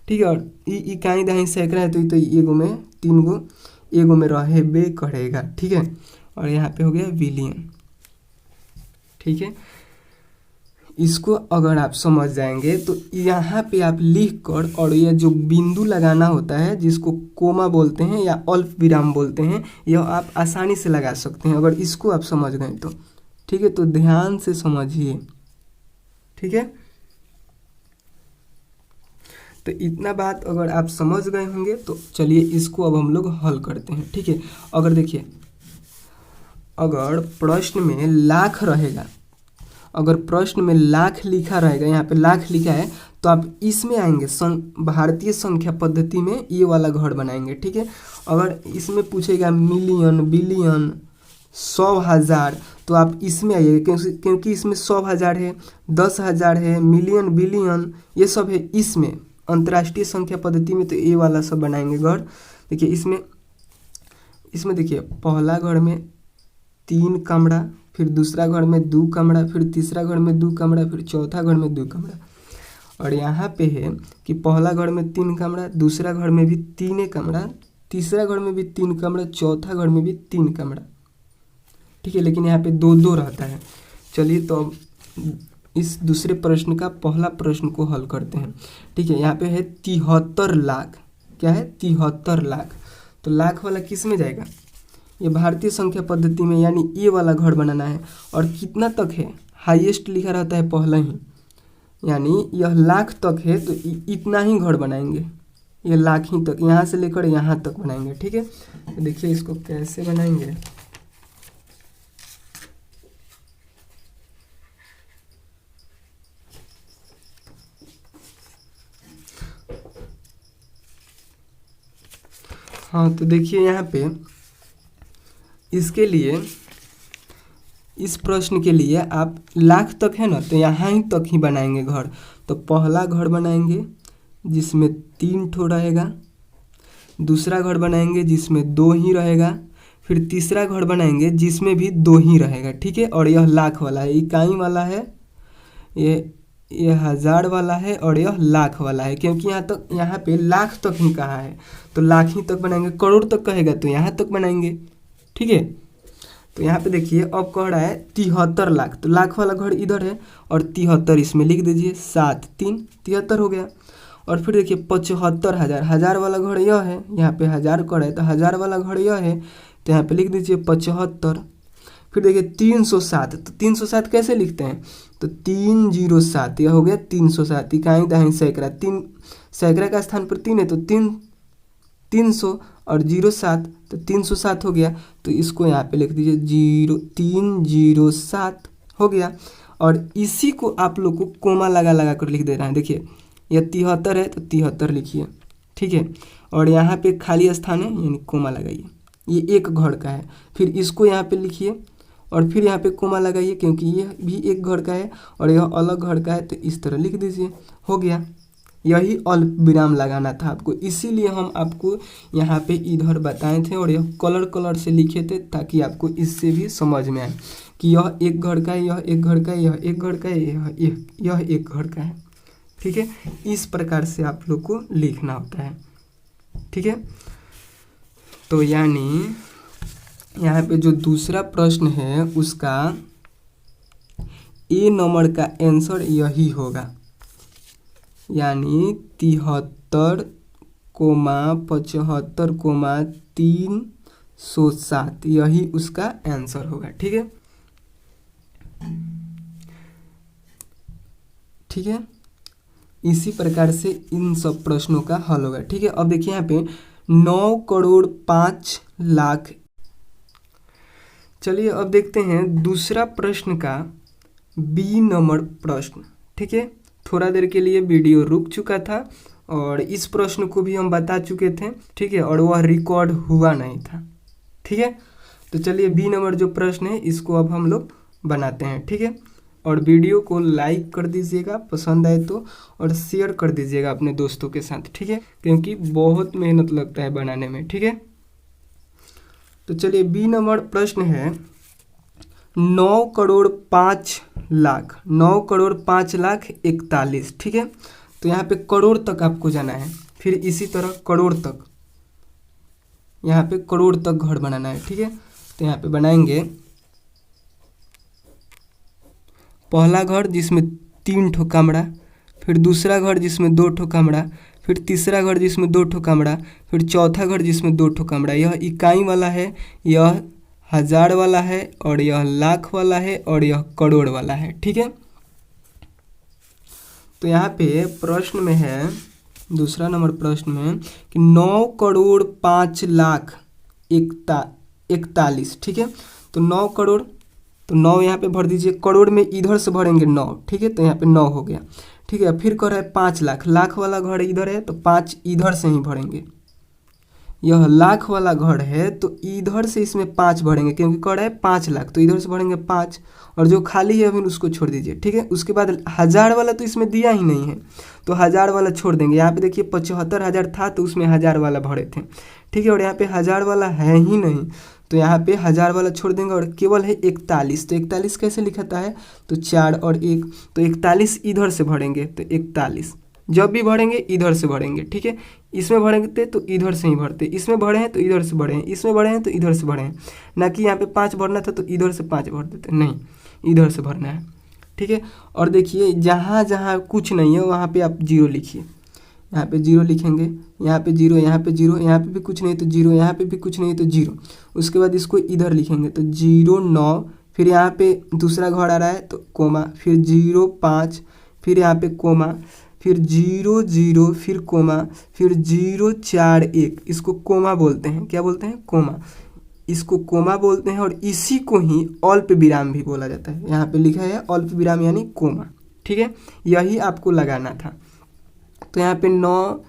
ठीक है, और इकाई दहाई सैकड़ा है तो एगो में 3 गो एगो में रहे बे करेगा। ठीक है, और यहाँ पे हो गया बिलियन। ठीक है, इसको अगर आप समझ जाएंगे तो यहाँ पे आप लिख कर और यह जो बिंदु लगाना होता है जिसको कोमा बोलते हैं या अल्प विराम बोलते हैं, यह आप आसानी से लगा सकते हैं अगर इसको आप समझ गए तो। ठीक है, तो ध्यान से समझिए। ठीक है, तो इतना बात अगर आप समझ गए होंगे तो चलिए इसको अब हम लोग हल करते हैं। ठीक है, अगर देखिए, अगर प्रश्न में लाख रहेगा, अगर प्रश्न में लाख लिखा रहेगा, यहाँ पे लाख लिखा है तो आप इसमें आएंगे भारतीय संख्या पद्धति में ये वाला घर बनाएंगे। ठीक है, अगर इसमें पूछेगा मिलियन बिलियन 100,000 तो आप इसमें आइएगा क्योंकि इसमें 100,000 है, 10,000 है, मिलियन बिलियन ये सब है इसमें अंतर्राष्ट्रीय संख्या पद्धति में, तो ये वाला सब बनाएंगे घर। देखिए इसमें देखिए पहला घर में 3 कमरा, फिर दूसरा घर में 2 कमरा, फिर तीसरा घर में 2 कमरा, फिर चौथा घर में 2 कमरा। और यहाँ पे है कि पहला घर में 3 कमरा, दूसरा घर में भी 3 कमरा, तीसरा घर में भी 3 कमरा, चौथा घर में भी 3 कमरा। ठीक है, लेकिन यहाँ पे 2-2 रहता है। चलिए तो अब इस दूसरे प्रश्न का पहला प्रश्न को हल करते हैं। ठीक है, यहाँ पे है 73 लाख। क्या है? 73 लाख। तो लाख वाला किस में जाएगा? ये भारतीय संख्या पद्धति में, यानी ये वाला घर बनाना है। और कितना तक है? हाईएस्ट लिखा रहता है पहला ही, यानी यह लाख तक है तो इतना ही घर बनाएंगे, ये लाख ही तक, यहाँ से लेकर यहाँ तक बनाएंगे। ठीक है, तो देखिए इसको कैसे बनाएंगे। हाँ, तो देखिए यहाँ पे इसके लिए, इस प्रश्न के लिए आप लाख तक है ना, तो यहाँ ही तक ही बनाएंगे घर। तो पहला घर बनाएंगे जिसमें 3 ठो रहेगा, दूसरा घर बनाएंगे जिसमें 2 ही रहेगा, फिर तीसरा घर बनाएंगे जिसमें भी 2 ही रहेगा। ठीक है, और यह लाख वाला है, इकाई वाला है, ये हजार वाला है और यह लाख वाला है, क्योंकि यहाँ पे लाख तक ही कहा है तो लाख ही तक बनाएंगे। करोड़ तक कहेगा तो यहाँ तक बनाएंगे। ठीक है, तो यहाँ पे देखिए अब कह रहा है 73 लाख, तो लाख वाला घर इधर है और 73 इसमें लिख दीजिए, 7 3 73 हो गया। और फिर देखिए 75,000, हजार वाला घर यह है, यहाँ पे हजार कर है तो हजार वाला घर यह है, तो यहाँ पे लिख दीजिए 75। फिर देखिए 307, तो 307 कैसे लिखते हैं? तो 307, यह हो गया 307, इकाई दहाई सैकड़ा, 3 सैकड़ा का स्थान पर 3 है तो 300 और 07 तो 307 हो गया। तो इसको यहाँ पे लिख दीजिए 307 हो गया। और इसी को आप लोग को कोमा लगा कर लिख दे रहे हैं। देखिए यह 73 है तो 73 लिखिए। ठीक है, और यहाँ पे खाली स्थान है यानी कोमा लगाइए, ये एक घर का है। फिर इसको यहाँ पे लिखिए और फिर यहाँ पे कोमा लगाइए क्योंकि ये भी एक घर का है और यह अलग घर का है, तो इस तरह लिख दीजिए, हो गया। यही अल्प विराम लगाना था आपको, इसीलिए हम आपको यहाँ पे इधर बताए थे और यह कलर से लिखे थे ताकि आपको इससे भी समझ में आए कि यह एक घर का है, यह एक घर का है, यह एक घर का है, यह एक घर का है। ठीक है, इस प्रकार से आप लोग को लिखना होता है। ठीक है, तो यानी यहाँ पे जो दूसरा प्रश्न है उसका ए नंबर का आंसर यही होगा, यानी 73,75,307 यही उसका आंसर होगा। ठीक है, ठीक है, इसी प्रकार से इन सब प्रश्नों का हल होगा। ठीक है, अब देखिए यहाँ पे 9,05,00,000। चलिए अब देखते हैं दूसरा प्रश्न का बी नंबर प्रश्न। ठीक है, थोड़ा देर के लिए वीडियो रुक चुका था और इस प्रश्न को भी हम बता चुके थे। ठीक है, और वह रिकॉर्ड हुआ नहीं था। ठीक है, तो चलिए बी नंबर जो प्रश्न है इसको अब हम लोग बनाते हैं। ठीक है, और वीडियो को लाइक कर दीजिएगा पसंद आए तो, और शेयर कर दीजिएगा अपने दोस्तों के साथ। ठीक है, क्योंकि बहुत मेहनत लगता है बनाने में। ठीक है, तो चलिए बी नंबर प्रश्न है 9,05,00,000, 9,05,41,। ठीक है, तो यहाँ पे करोड़ तक आपको जाना है, फिर इसी तरह करोड़ तक, यहाँ पे करोड़ तक घर बनाना है। ठीक है, तो यहाँ पे बनाएंगे पहला घर जिसमें 3 ठो कमरा, फिर दूसरा घर जिसमें 2 ठो कमरा, फिर तीसरा घर जिसमें 2 ठो कमरा, फिर चौथा घर जिसमें 2 ठो कमरा। यह इकाई वाला है, यह हजार वाला है, और यह लाख वाला है, और यह करोड़ वाला है। ठीक है, तो यहाँ पे प्रश्न में है, दूसरा नंबर प्रश्न में कि 9,05,41,। ठीक है, तो 9 करोड़, तो 9 यहाँ पे भर दीजिए, करोड़ में इधर से भरेंगे 9। ठीक है, तो यहाँ पे 9 हो गया। ठीक है, फिर कर रहा है 5 लाख, लाख वाला घर इधर है तो 5 इधर से ही भरेंगे। यह लाख वाला घर है तो इधर से इसमें 5 भरेंगे, क्योंकि कर रहा है 5 लाख, तो इधर से भरेंगे 5, और जो खाली है अभी उसको छोड़ दीजिए। ठीक है, उसके बाद हजार वाला तो इसमें दिया ही नहीं है, तो हजार वाला छोड़ देंगे। यहाँ पे देखिए 75,000 था तो उसमें हजार वाला भरे थे। ठीक है, और यहाँ पे हजार वाला है ही नहीं, तो यहाँ पे हजार वाला छोड़ देंगे, और केवल है 41। तो 41 कैसे लिखता है, तो 4 और 1, तो 41 इधर से भरेंगे, तो 41 जब भी भरेंगे इधर से भरेंगे। ठीक है, इसमें भरेंगे तो इधर से ही भरते, इसमें भरे हैं तो इधर से भरे हैं, इसमें भरे हैं तो इधर से भरे हैं, ना कि यहाँ पे 5 भरना था तो इधर से 5 भर देते, नहीं इधर से भरना है। ठीक है, और देखिए जहाँ जहाँ कुछ नहीं है वहाँ पे आप 0 लिखिए, यहाँ पे 0 लिखेंगे, यहाँ पे 0, यहाँ पे 0, यहाँ पे भी कुछ नहीं तो 0, यहाँ पे भी कुछ नहीं तो 0। उसके बाद इसको इधर लिखेंगे तो 0, 9, फिर यहाँ पे दूसरा घर आ रहा है तो कोमा, फिर 0, 5, फिर यहाँ पे कोमा, फिर 0, 0, फिर कोमा, फिर 0, 4, 1। इसको कोमा बोलते हैं, क्या बोलते हैं, कोमा, इसको कोमा बोलते हैं, और इसी को ही अल्प विराम भी बोला जाता है। यहाँ पे लिखा है अल्प विराम यानी कोमा। ठीक है, यही आपको लगाना था। तो यहाँ पे 9,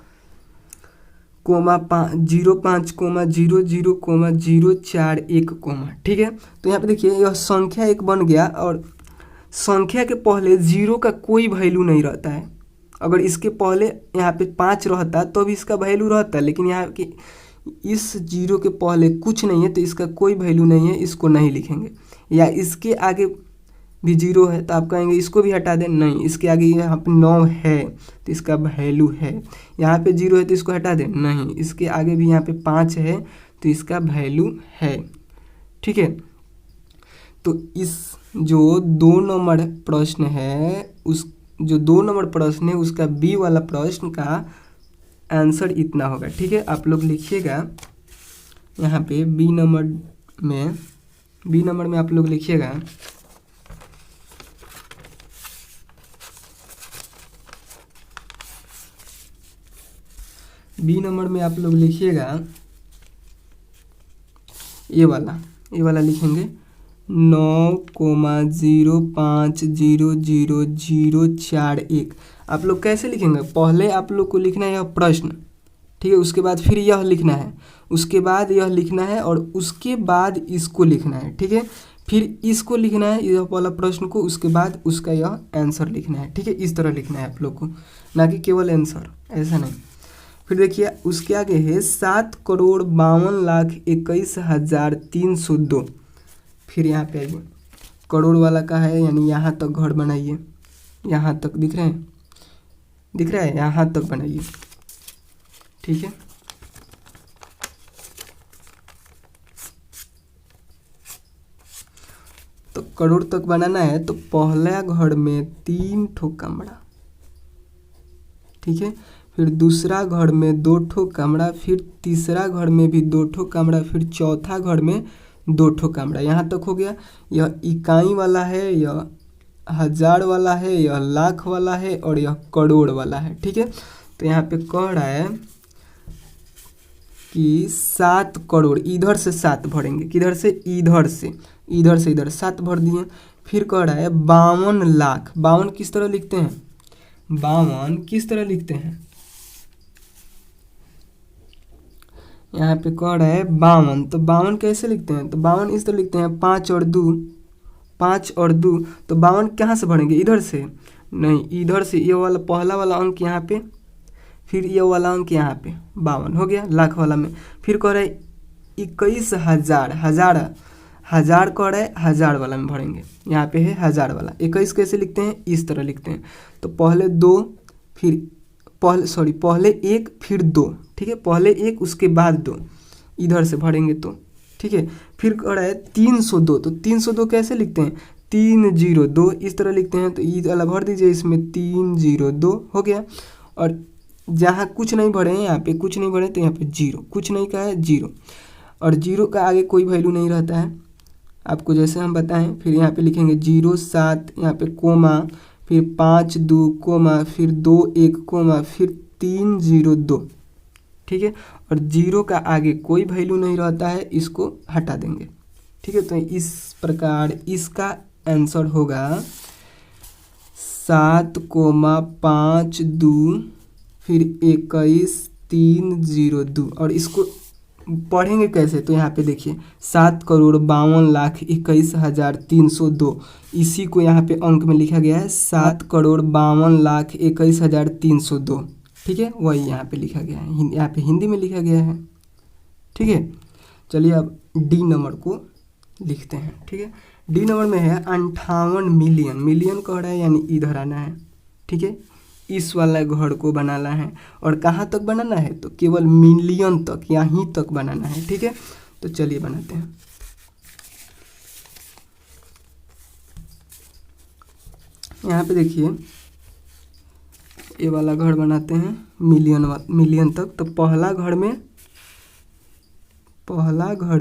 0, 5, 0, 0, 0, 4, 1, कोमा। ठीक है, तो यहाँ पे देखिए यह संख्या 1 बन गया, और संख्या के पहले 0 का कोई वैल्यू नहीं रहता है। अगर इसके पहले यहाँ पे 5 रहता तो भी इसका वैल्यू रहता, लेकिन यहाँ की इस 0 के पहले कुछ नहीं है तो इसका कोई वैल्यू नहीं है, इसको नहीं लिखेंगे। या इसके आगे भी 0 है तो आप कहेंगे इसको भी हटा दें, नहीं, इसके आगे यहाँ पे 9 है तो इसका वैल्यू है। यहाँ पे 0 है तो इसको हटा दें, नहीं, इसके आगे भी यहाँ पे 5 है तो इसका वैल्यू है। ठीक है, तो इस जो 2 नंबर प्रश्न है, उस जो 2 नंबर प्रश्न है उसका बी वाला प्रश्न का आंसर इतना होगा। ठीक है, आप लोग लिखिएगा यहाँ पे बी नंबर में आप लोग लिखिएगा बी नंबर में आप लोग लिखिएगा ये वाला लिखेंगे 9,05,00,041। आप लोग कैसे लिखेंगे, पहले आप लोग को लिखना है यह प्रश्न। ठीक है, उसके बाद फिर यह लिखना है, उसके बाद यह लिखना है, और उसके बाद इसको लिखना है। ठीक है, फिर इसको लिखना है यह वाला प्रश्न को, उसके बाद उसका यह आंसर लिखना है। ठीक है, इस तरह लिखना है आप लोग को, ना कि केवल आंसर, ऐसा नहीं। फिर देखिए उसके आगे है 7,52,21,302। फिर यहाँ पे आइए, करोड़ वाला का है, यानी यहाँ तक घर बनाइए, यहाँ तक दिख रहा है, यहाँ तक बनाइए। ठीक है, तो करोड़ तक बनाना है तो पहला घर में 3 ठो कमरा। ठीक है, फिर दूसरा घर में 2 ठो कमरा, फिर तीसरा घर में भी 2 ठो कमरा, फिर चौथा घर में 2 ठो कमरा। यहाँ तक हो गया। यह इकाई वाला है, यह हजार वाला है, यह लाख वाला है और यह करोड़ वाला है। ठीक है, तो यहाँ पे कह रहा है कि 7 करोड़, इधर से 7 भरेंगे, किधर से, इधर से, इधर से इधर 7 भर दिए। फिर कह रहा है 52 लाख। 52 किस तरह लिखते हैं, 52 किस तरह लिखते हैं, यहाँ पे कह रहा है 52, तो 52 कैसे लिखते हैं, तो 52 इस तरह लिखते हैं, 5 और 2, 5 और 2, तो 52 कहाँ से भरेंगे, इधर से नहीं, इधर से, ये वाला पहला वाला अंक यहाँ पे, फिर ये वाला अंक यहाँ पे, 52 हो गया लाख वाला में। फिर कह रहा है 21,000, हजार कह रहा है, हजार वाला में भरेंगे, यहाँ पे है हजार वाला। 21 कैसे लिखते हैं, इस तरह लिखते हैं, तो पहले 2, फिर पहले 1 फिर 2। ठीक है, पहले 1 उसके बाद 2, इधर से भरेंगे तो। ठीक है, फिर कह रहा है 302, तो 302 कैसे लिखते हैं, 302 इस तरह लिखते हैं, तो ये वाला भर दीजिए इसमें, 302 हो गया। और जहाँ कुछ नहीं भरे हैं, यहाँ पे कुछ नहीं भरे तो यहाँ पे 0, कुछ नहीं का है 0, और 0 का आगे कोई वैल्यू नहीं रहता है आपको जैसे हम बताएं। फिर यहाँ पे लिखेंगे 0 7, यहाँ पे कोमा, फिर 5 2 कोमा, फिर 2 1 कोमा, फिर 302। ठीक है, और 0 का आगे कोई वैल्यू नहीं रहता है, इसको हटा देंगे। ठीक है, तो इस प्रकार इसका आंसर होगा 7,52 फिर 21,302। और इसको पढ़ेंगे कैसे, तो यहाँ पे देखिए 7,52,21,302, इसी को यहाँ पे अंक में लिखा गया है 7,52,21,302। ठीक है, वही यहाँ पे लिखा गया है, यहाँ पे हिंदी में लिखा गया है। ठीक है, चलिए अब डी नंबर को लिखते हैं। ठीक है, डी नंबर में है 58 मिलियन। मिलियन कह रहा है यानी इधर आना है। ठीक है, इस वाला घर को बनाना है, और कहाँ तक बनाना है, तो केवल मिलियन तक, यहीं तक बनाना है। ठीक है, तो चलिए बनाते हैं। यहाँ पे देखिए ये वाला घर बनाते हैं मिलियन तक। तो पहला घर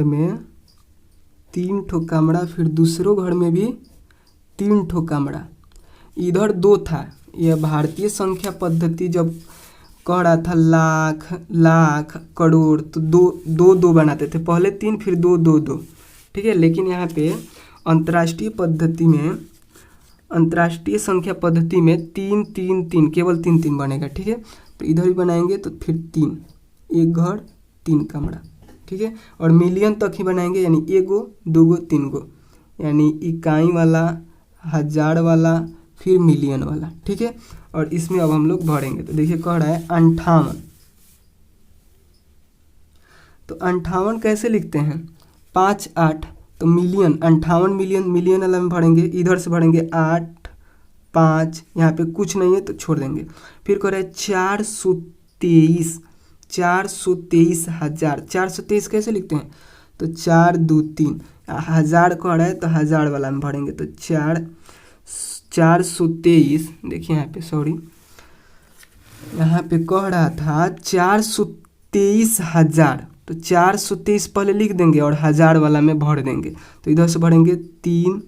में 3 ठो कमरा, फिर दूसरों घर में भी 3 ठो कमरा, इधर 2 था। यह भारतीय संख्या पद्धति जब कह रहा था लाख करोड़, तो दो बनाते थे, पहले 3 फिर 2 2 2। ठीक है, लेकिन यहाँ पे अंतर्राष्ट्रीय संख्या पद्धति में 3 3 3, केवल 3 3 बनेगा। ठीक है, तो इधर भी बनाएंगे तो फिर 3, एक घर 3 कमरा। ठीक है, और मिलियन तक ही बनाएंगे, यानी 1 गो 2 गो 3 गो, यानी इकाई वाला, हजार वाला, फिर मिलियन वाला। ठीक है, और इसमें अब हम लोग भरेंगे। तो देखिए कह रहा है 58, तो 58 कैसे लिखते हैं, 5 8, तो मिलियन, 58 मिलियन वाला में भरेंगे, इधर से भरेंगे 8 5, यहाँ पे कुछ नहीं है तो छोड़ देंगे। फिर कह रहा है 423,000। 423 कैसे लिखते हैं, तो 4 2 3, हजार कह रहा है तो हजार वाला में भरेंगे, तो 423। देखिए यहाँ पे यहाँ पे कह रहा था 423,000, तो 423 पहले लिख देंगे और हजार वाला में भर देंगे। तो इधर से भरेंगे 3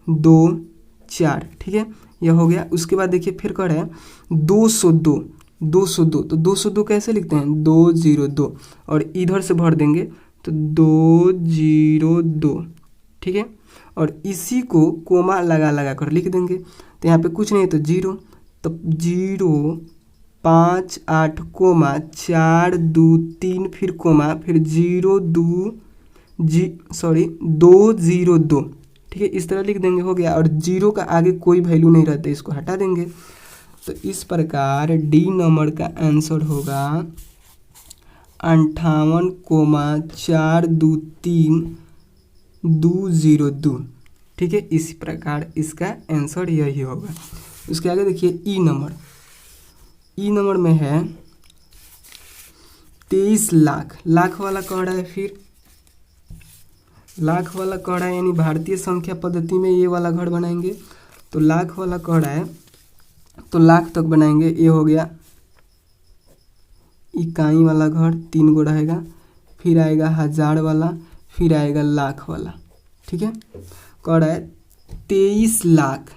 2 4। ठीक है, यह हो गया। उसके बाद देखिए फिर कह रहा है 202, तो 202 कैसे लिखते हैं, 202, और इधर से भर देंगे तो 202। ठीक है, और इसी को कोमा लगा कर लिख देंगे। तो यहाँ पे कुछ नहीं है तो 0, तो 0 5 8 कोमा 4 2 3, फिर कोमा, फिर 202। ठीक है, इस तरह लिख देंगे, हो गया। और 0 का आगे कोई वैल्यू नहीं रहता, इसको हटा देंगे। तो इस प्रकार डी नंबर का आंसर होगा 58,423,202। ठीक है, इसी प्रकार इसका आंसर यही होगा। उसके आगे देखिए ई नंबर में है 23 लाख। लाख वाला कह रहा है, फिर लाख वाला कह रहा है, यानी भारतीय संख्या पद्धति में ये वाला घर बनाएंगे। तो लाख वाला कह रहा है तो लाख तक बनाएंगे। ये हो गया इकाई वाला घर, 3 गो रहेगा, फिर आएगा हजार वाला, फिर आएगा लाख वाला। ठीक है, कह रहा है 23 लाख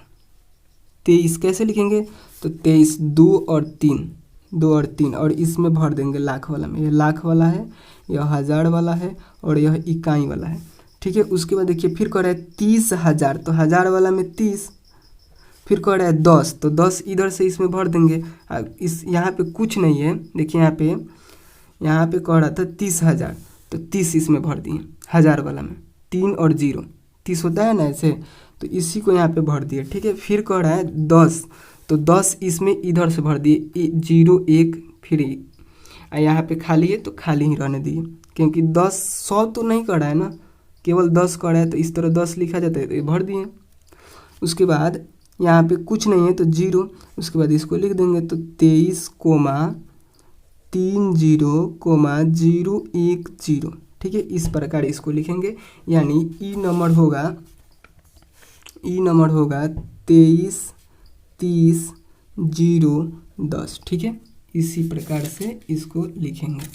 23 कैसे लिखेंगे? तो 23 2 और 3, 2 और 3, और इसमें भर देंगे लाख वाला में। यह लाख वाला है, यह हज़ार वाला है, और यह इकाई वाला है। ठीक है, उसके बाद देखिए फिर कह रहा है 30,000, तो हज़ार वाला में 30, फिर कह रहा है 10, तो 10 इधर से इसमें भर देंगे। इस यहाँ पे कुछ नहीं है, देखिए यहाँ पे कह रहा था 30,000, तो 30 इसमें भर दिए हज़ार वाला में, 3 और 0, 30 होता है ना ऐसे, तो इसी को यहाँ पे भर दिए। ठीक है, फिर कह रहा है 10, तो 10 इसमें इधर से भर दिए, 0 1, फिर यहाँ पे खाली है तो खाली ही रहने दिए, क्योंकि 10 100 तो नहीं कर रहा है ना, केवल 10 कर रहा है, तो इस तरह 10 लिखा जाता है, तो ये भर दिए। उसके बाद यहाँ पे कुछ नहीं है तो 0, उसके बाद इसको लिख देंगे, तो 23,30,010। ठीक है, इस प्रकार इसको लिखेंगे, यानी ई नंबर होगा 23 30 0 10। ठीक है, इसी प्रकार से इसको लिखेंगे।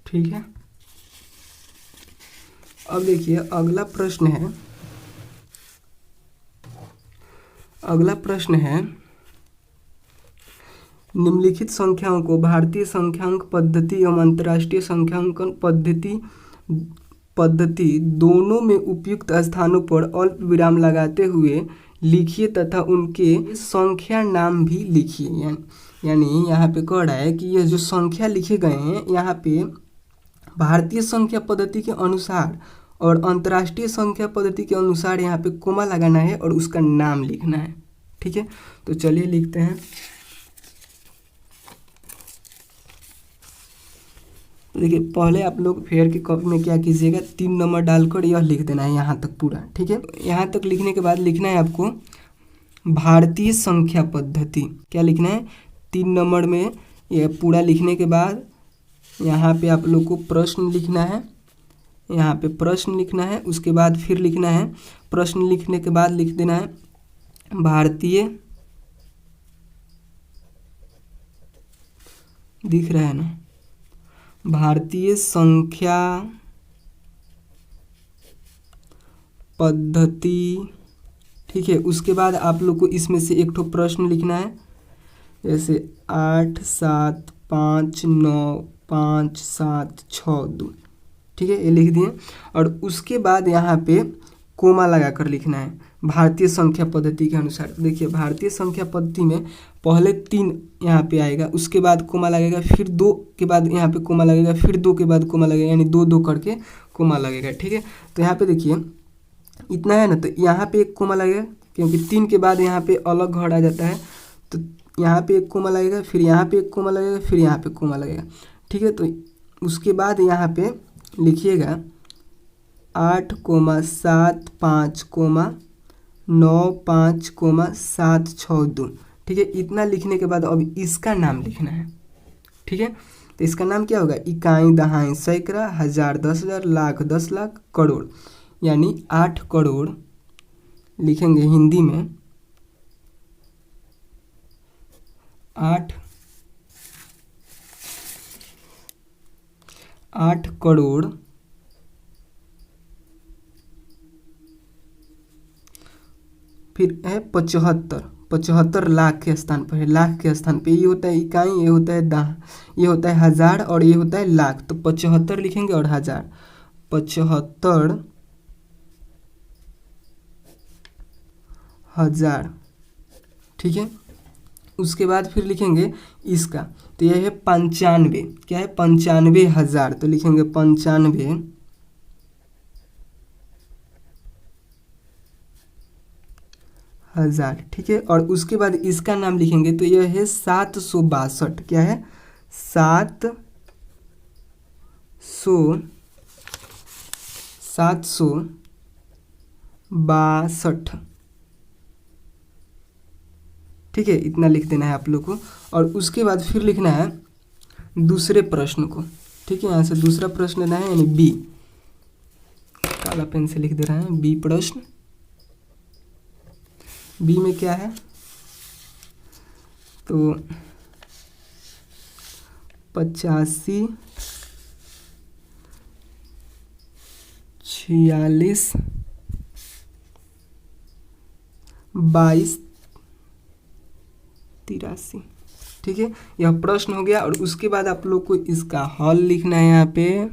ठीक है, अब देखिए अगला प्रश्न है निम्नलिखित संख्याओं को भारतीय संख्यांक पद्धति एवं अंतर्राष्ट्रीय संख्यांकन पद्धति दोनों में उपयुक्त स्थानों पर अल्प विराम लगाते हुए लिखिए तथा उनके संख्या नाम भी लिखिए। यानी यहाँ पे कह रहा है कि यह जो संख्या लिखे गए हैं यहाँ पे भारतीय संख्या पद्धति के अनुसार और अंतर्राष्ट्रीय संख्या पद्धति के अनुसार यहाँ पे कोमा लगाना है और उसका नाम लिखना है। ठीक है, तो चलिए लिखते हैं। देखिए पहले आप लोग फेयर की कॉपी में क्या कीजिएगा, 3 नंबर डालकर यह लिख देना है यहाँ तक पूरा। ठीक है, यहाँ तक लिखने के बाद लिखना है आपको भारतीय संख्या पद्धति। क्या लिखना है? 3 नंबर में यह पूरा लिखने के बाद यहाँ पे आप लोग को प्रश्न लिखना है, यहाँ पे प्रश्न लिखना है। उसके बाद फिर लिखना है, प्रश्न लिखने के बाद लिख देना है भारतीय, दिख रहा है ना, भारतीय संख्या पद्धति। ठीक है, उसके बाद आप लोग को इसमें से एक ठो प्रश्न लिखना है, जैसे 8 7 5 9 5 7 6 2। ठीक है, ये लिख दिए। और उसके बाद यहाँ पे कोमा लगा कर लिखना है भारतीय संख्या पद्धति के अनुसार। देखिए भारतीय संख्या पद्धति में पहले 3 यहाँ पे आएगा, उसके बाद कोमा लगेगा, फिर 2 के बाद यहाँ पे कोमा लगेगा, फिर 2 के बाद कोमा लगेगा, यानी 2 2 करके कोमा लगेगा। ठीक है, तो यहाँ पे देखिए इतना है ना, तो यहाँ पे एक कोमा लगेगा, क्योंकि 3 के बाद यहाँ पे अलग घर आ जाता है, तो यहाँ पे एक कोमा लगेगा, फिर यहाँ पे एक कोमा लगेगा, फिर यहाँ पे कोमा लगेगा। ठीक है, तो उसके बाद यहाँ पे लिखिएगा 8 7 5 9 5 7 6 2। ठीक है, इतना लिखने के बाद अब इसका नाम लिखना है। ठीक है, तो इसका नाम क्या होगा? इकाई, दहाई, सैकड़ा, हजार, 10,000, लाख, 10 लाख, करोड़, यानी 8 करोड़ लिखेंगे हिंदी में। 8 करोड़ फिर है 75 लाख के स्थान पर है, लाख के स्थान पे ये होता है इकाई, ये होता है ये होता है हजार, और ये होता है लाख, तो 75 लिखेंगे और हजार, 75,000। ठीक है, उसके बाद फिर लिखेंगे इसका, तो यह है 95, क्या है? 95,000, तो लिखेंगे 95,000। ठीक है, और उसके बाद इसका नाम लिखेंगे, तो यह है 762। क्या है? 762। ठीक है, इतना लिख देना है आप लोग को। और उसके बाद फिर लिखना है दूसरे प्रश्न को। ठीक है, यहाँ से दूसरा प्रश्न लेना है, यानी बी, काला पेन से लिख दे रहे हैं बी प्रश्न। बी में क्या है? तो 85 46 22 83। ठीक है, यह प्रश्न हो गया। और उसके बाद आप लोग को इसका हल लिखना है यहाँ पे,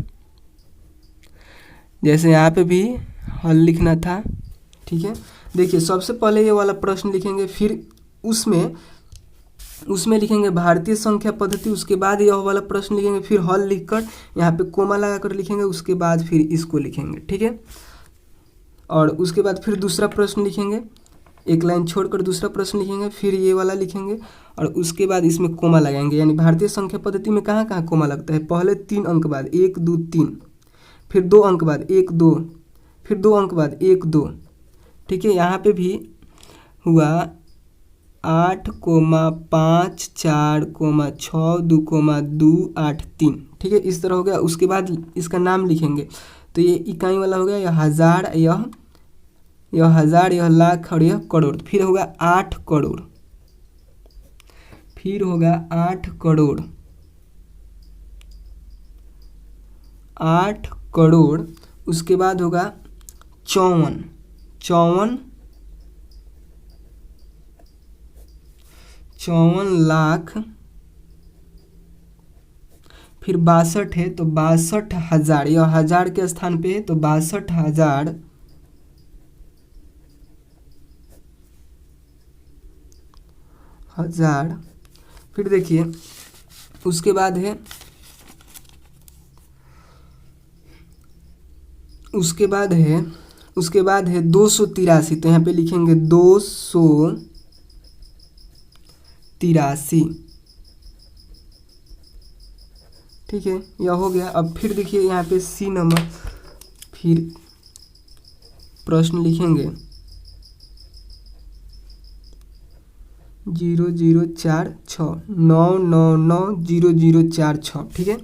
जैसे यहाँ पे भी हल लिखना था। ठीक है, देखिए सबसे पहले ये वाला प्रश्न लिखेंगे, फिर उसमें लिखेंगे भारतीय संख्या पद्धति, उसके बाद यह वाला प्रश्न लिखेंगे, फिर हल लिखकर यहाँ पे कोमा लगा कर लिखेंगे, उसके बाद फिर इसको लिखेंगे। ठीक है, और उसके बाद फिर दूसरा प्रश्न लिखेंगे, एक लाइन छोड़कर दूसरा प्रश्न लिखेंगे, फिर ये वाला लिखेंगे, और उसके बाद इसमें कोमा लगाएंगे। यानी भारतीय संख्या पद्धति में कहाँ कहाँ कोमा लगता है, पहले 3 अंक बाद 1 2 3, फिर 2 अंक बाद 1 2, फिर 2 अंक बाद 1 2। ठीक है, यहाँ पे भी हुआ 8, 5, 4, 6, 2, 2, 8, 3। ठीक है, इस तरह हो गया। उसके बाद इसका नाम लिखेंगे, तो ये इकाई वाला हो गया, यह हज़ार, यह हज़ार, यह लाख और यह करोड़। फिर होगा 8 करोड़, फिर होगा 8 करोड़, 8 करोड़। उसके बाद होगा 54 लाख, फिर 62 है तो 62,000, यह हज़ार के स्थान पे है तो 62,000, फिर देखिए उसके बाद है, उसके बाद है 283, तो यहाँ पे लिखेंगे 283। ठीक है, यह हो गया। अब फिर देखिए यहाँ पे सी नंबर, फिर प्रश्न लिखेंगे 0046 9990046। ठीक है,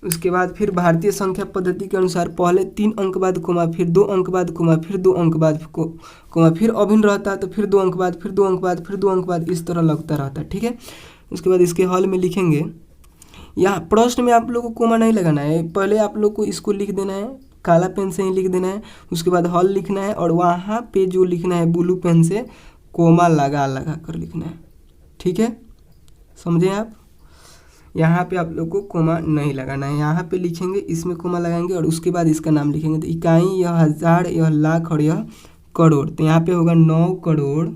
उसके बाद फिर भारतीय संख्या पद्धति के अनुसार पहले 3 अंक बाद कोमा, फिर 2 अंक बाद कोमा, फिर 2 अंक बाद कोमा, फिर अभिन्न रहता है तो फिर 2 अंक बाद, फिर 2 अंक बाद, फिर 2 अंक बाद, इस तरह लगता रहता है। ठीक है, उसके बाद इसके हल में लिखेंगे, यहाँ प्रश्न में आप लोग को कोमा नहीं लगाना है, पहले आप लोग को इसको लिख देना है, काला पेन से ही लिख देना है, उसके बाद हल लिखना है, और वहाँ पे जो लिखना है ब्लू पेन से कोमा लगा लगा कर लिखना है। ठीक है, समझे आप? यहाँ पे आप लोग को कोमा नहीं लगाना है, यहाँ पे लिखेंगे, इसमें कोमा लगाएंगे, और उसके बाद इसका नाम लिखेंगे। तो इकाई, यह हज़ार, यह लाख और यह करोड़। तो यहाँ पे होगा 9 करोड़,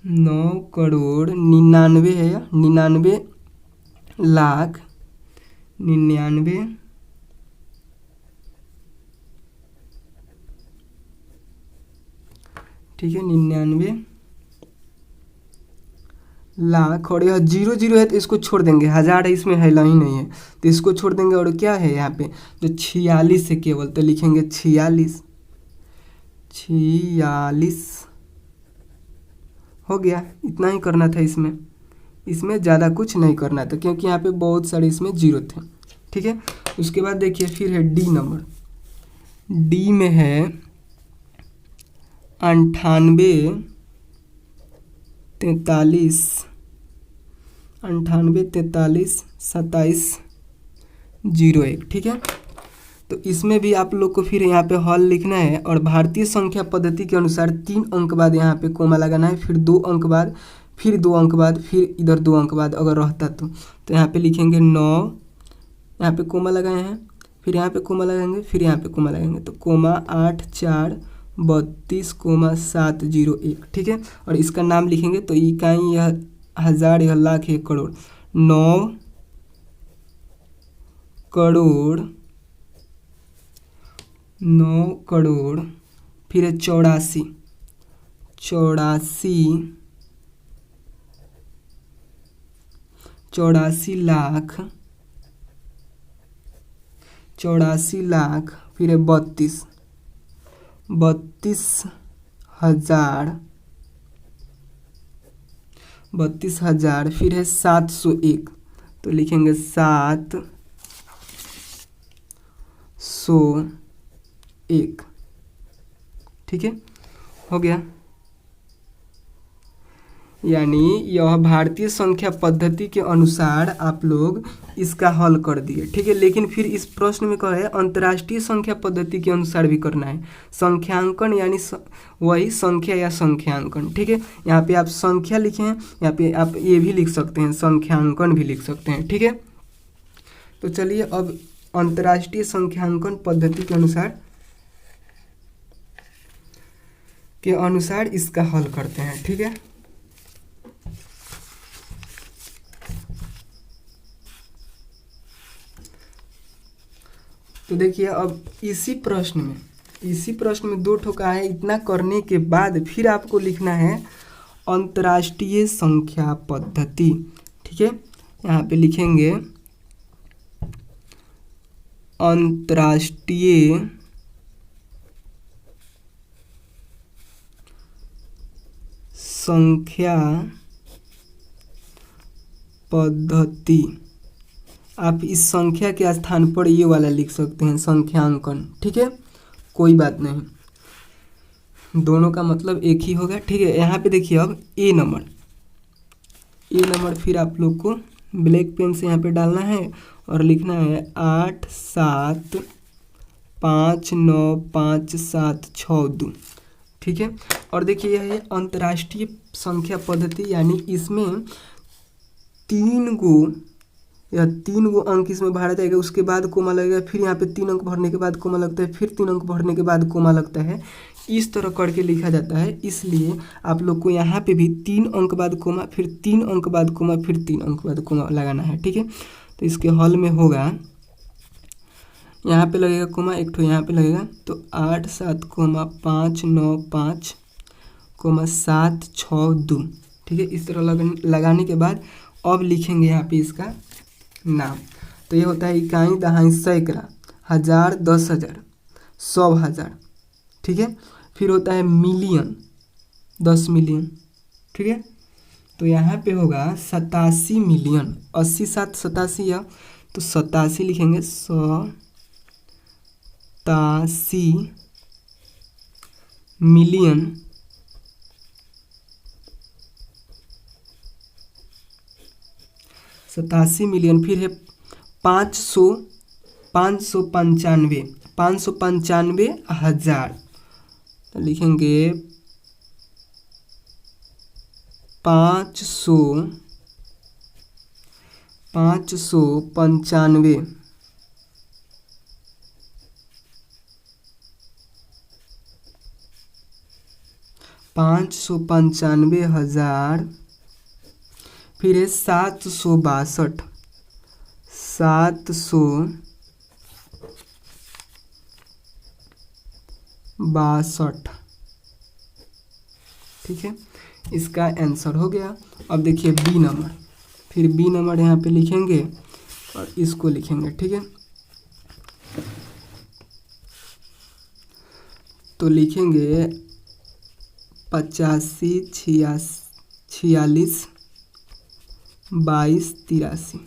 99 है, 99 लाख 99 ठीक है, 99 लाख, और यह 00 है तो इसको छोड़ देंगे, हज़ार है इसमें है ही नहीं है तो इसको छोड़ देंगे, और क्या है यहाँ पे जो 46 है केवल, तो लिखेंगे 46 हो गया। इतना ही करना था, इसमें ज़्यादा कुछ नहीं करना था, क्योंकि यहाँ पे बहुत सारे इसमें जीरो थे। ठीक है, उसके बाद देखिए फिर है डी नंबर, डी में है 98 43 27 01। ठीक है, तो इसमें भी आप लोग को फिर यहाँ पे हल लिखना है, और भारतीय संख्या पद्धति के अनुसार 3 अंक बाद यहाँ पे कोमा लगाना है, फिर 2 अंक बाद, फिर 2 अंक बाद, फिर इधर 2 अंक बाद अगर रहता तो यहाँ पे लिखेंगे 9, यहाँ पे कोमा लगाए हैं, फिर यहाँ पे कोमा लगाएंगे, फिर यहाँ पे कोमा लगाएंगे, तो कोमा 8432,701। ठीक है, और इसका नाम लिखेंगे, तो इकाई, यह हज़ार, यह लाख, यह करोड़, 9 करोड़, फिर है 84 लाख, 84 लाख, फिर है 32,000, फिर है 701, तो लिखेंगे 701। ठीक है, हो गया। यानी यह भारतीय संख्या पद्धति के अनुसार आप लोग इसका हल कर दिए, ठीक है। लेकिन फिर इस प्रश्न में कहा है अंतर्राष्ट्रीय संख्या पद्धति के अनुसार भी करना है। संख्यांकन यानी वही संख्या या संख्यांकन, ठीक है। यहाँ पे आप संख्या लिखे हैं, यहाँ पे आप ये भी लिख सकते हैं, संख्यांकन भी लिख सकते हैं, ठीक है। तो चलिए अब अंतर्राष्ट्रीय संख्यांकन पद्धति के अनुसार इसका हल करते हैं, ठीक है। तो देखिए अब इसी प्रश्न में 2 ठोका है। इतना करने के बाद फिर आपको लिखना है अंतर्राष्ट्रीय संख्या पद्धति, ठीक है। यहाँ पे लिखेंगे अंतर्राष्ट्रीय संख्या पद्धति। आप इस संख्या के स्थान पर ये वाला लिख सकते हैं संख्यांकन, ठीक है, कोई बात नहीं, दोनों का मतलब एक ही होगा, ठीक है। यहाँ पे देखिए अब ए नंबर फिर आप लोग को ब्लैक पेन से यहाँ पे डालना है और लिखना है 8 7 5 9 5 7 6 2, ठीक है। और देखिए यह है अंतर्राष्ट्रीय संख्या पद्धति, यानी इसमें 3 गो अंक इसमें भरा जाएगा, उसके बाद कोमा लगेगा, फिर यहाँ पे 3 अंक भरने के बाद कोमा लगता है, फिर 3 अंक भरने के बाद कोमा लगता है। इस तरह करके लिखा जाता है, इसलिए आप लोग को यहाँ पे भी 3 अंक बाद कोमा, फिर 3 अंक बाद कोमा, फिर 3 अंक बाद कोमा लगाना है, ठीक है। तो इसके हल में होगा, यहाँ पे लगेगा कोमा, एक ठो यहाँ पे लगेगा, तो 8 7 कोमा 5 9 5 कोमा 7 6 2, ठीक है। इस तरह लगाने के बाद अब लिखेंगे यहाँ पे इसका नाम। तो ये होता है इकाई, दहाई, सैकड़ा, हजार, 10,000, 100,000, ठीक है। फिर होता है मिलियन, 10 मिलियन, ठीक है। तो यहाँ पे होगा 87 मिलियन, 80 7 87 या तो 87 लिखेंगे, 87 मिलियन 87 मिलियन। फिर है 595 हजार, तो लिखेंगे 595 595,000। फिर है 762 ठीक है, इसका आंसर हो गया। अब देखिए बी नंबर, फिर बी नंबर यहाँ पे लिखेंगे और इसको लिखेंगे, ठीक है। तो लिखेंगे 85 46 22 83,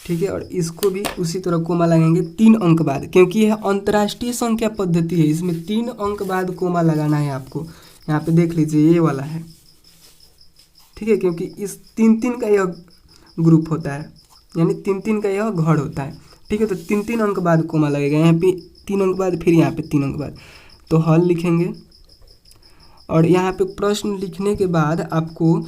ठीक है। और इसको भी उसी तरह कोमा लगाएंगे 3 अंक बाद, क्योंकि यह अंतर्राष्ट्रीय संख्या पद्धति है, इसमें 3 अंक बाद कोमा लगाना है आपको। यहाँ पे देख लीजिए ये वाला है, ठीक है, क्योंकि इस 3 का यह ग्रुप होता है, यानी 3 का यह घर होता है, ठीक है। तो 3 अंक बाद कोमा लगेगा, यहाँ पे 3 अंक बाद, फिर यहाँ पे 3 अंक बाद, तो हल लिखेंगे। और यहाँ पे प्रश्न लिखने के बाद आपको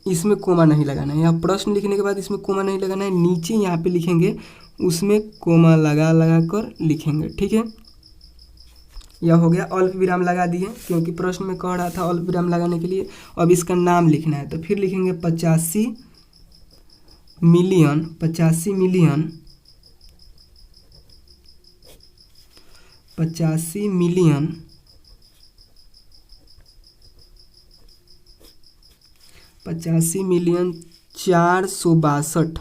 इसमें कोमा नहीं लगाना है, यहाँ प्रश्न लिखने के बाद इसमें कोमा नहीं लगाना है, नीचे यहाँ पे लिखेंगे उसमें कोमा लगा कर लिखेंगे, ठीक है। यह हो गया, अल्प विराम लगा दिए क्योंकि प्रश्न में कह रहा था अल्प विराम लगाने के लिए। अब इसका नाम लिखना है, तो फिर लिखेंगे 85 मिलियन 85 मिलियन 462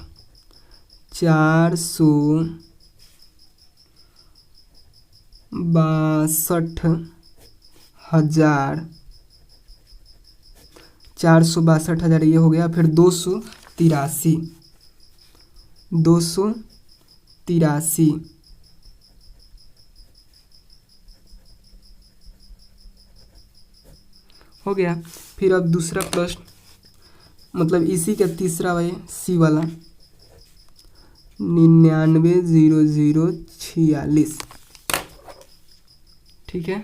462,000 462,000 ये हो गया। फिर 283 283 हो गया। फिर अब दूसरा प्रश्न, मतलब इसी का तीसरा है सी वाला, 990046। ठीक है,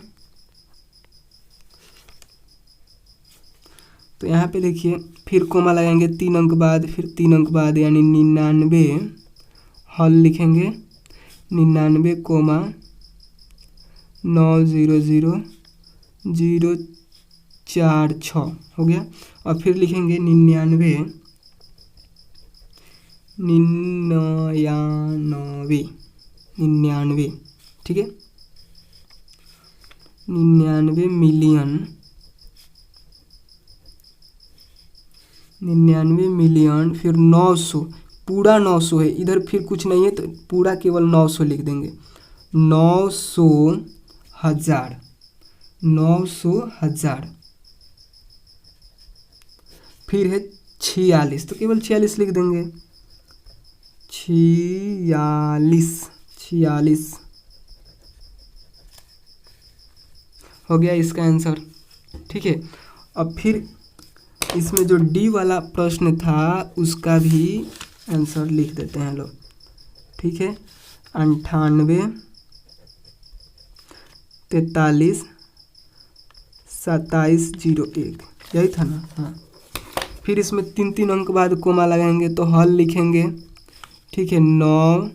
तो यहाँ पे देखिए फिर कोमा लगाएंगे 3 अंक बाद, फिर 3 अंक बाद, यानी 99 हल लिखेंगे 99 कोमा 900046 हो गया। और फिर लिखेंगे 99, ठीक है, 99 मिलियन, 99 मिलियन, फिर 900, पूरा 900 है इधर, फिर कुछ नहीं है तो पूरा केवल 900 लिख देंगे। 900,000, 900,000, फिर है 46, तो केवल 46 लिख देंगे। 46 हो गया इसका आंसर। ठीक है, अब फिर इसमें जो डी वाला प्रश्न था उसका भी आंसर लिख देते हैं लोग। ठीक है, 98 43 2701, यही था ना। हाँ, फिर इसमें 3 अंक बाद कोमा लगाएंगे तो हल लिखेंगे। ठीक है, 9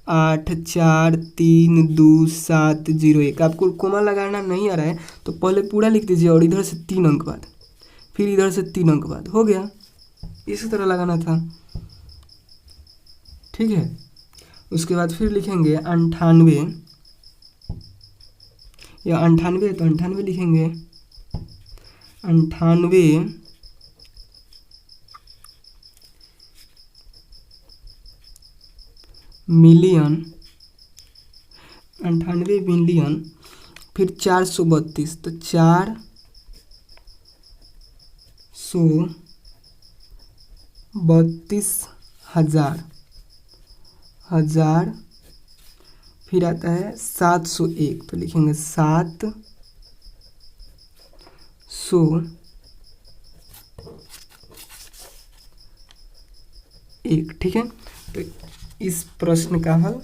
8 4 3 2 7 0 1। आपको कोमा लगाना नहीं आ रहा है तो पहले पूरा लिख दीजिए और इधर से 3 अंक बाद, फिर इधर से 3 अंक बाद, हो गया। इसी तरह लगाना था। ठीक है, उसके बाद फिर लिखेंगे 98, या 98 तो 98 लिखेंगे, 98 मिलियन, 98 मिलियन, फिर 432, तो 432,000, फिर आता है 701, तो लिखेंगे 701। ठीक है, तो इस प्रश्न का हल,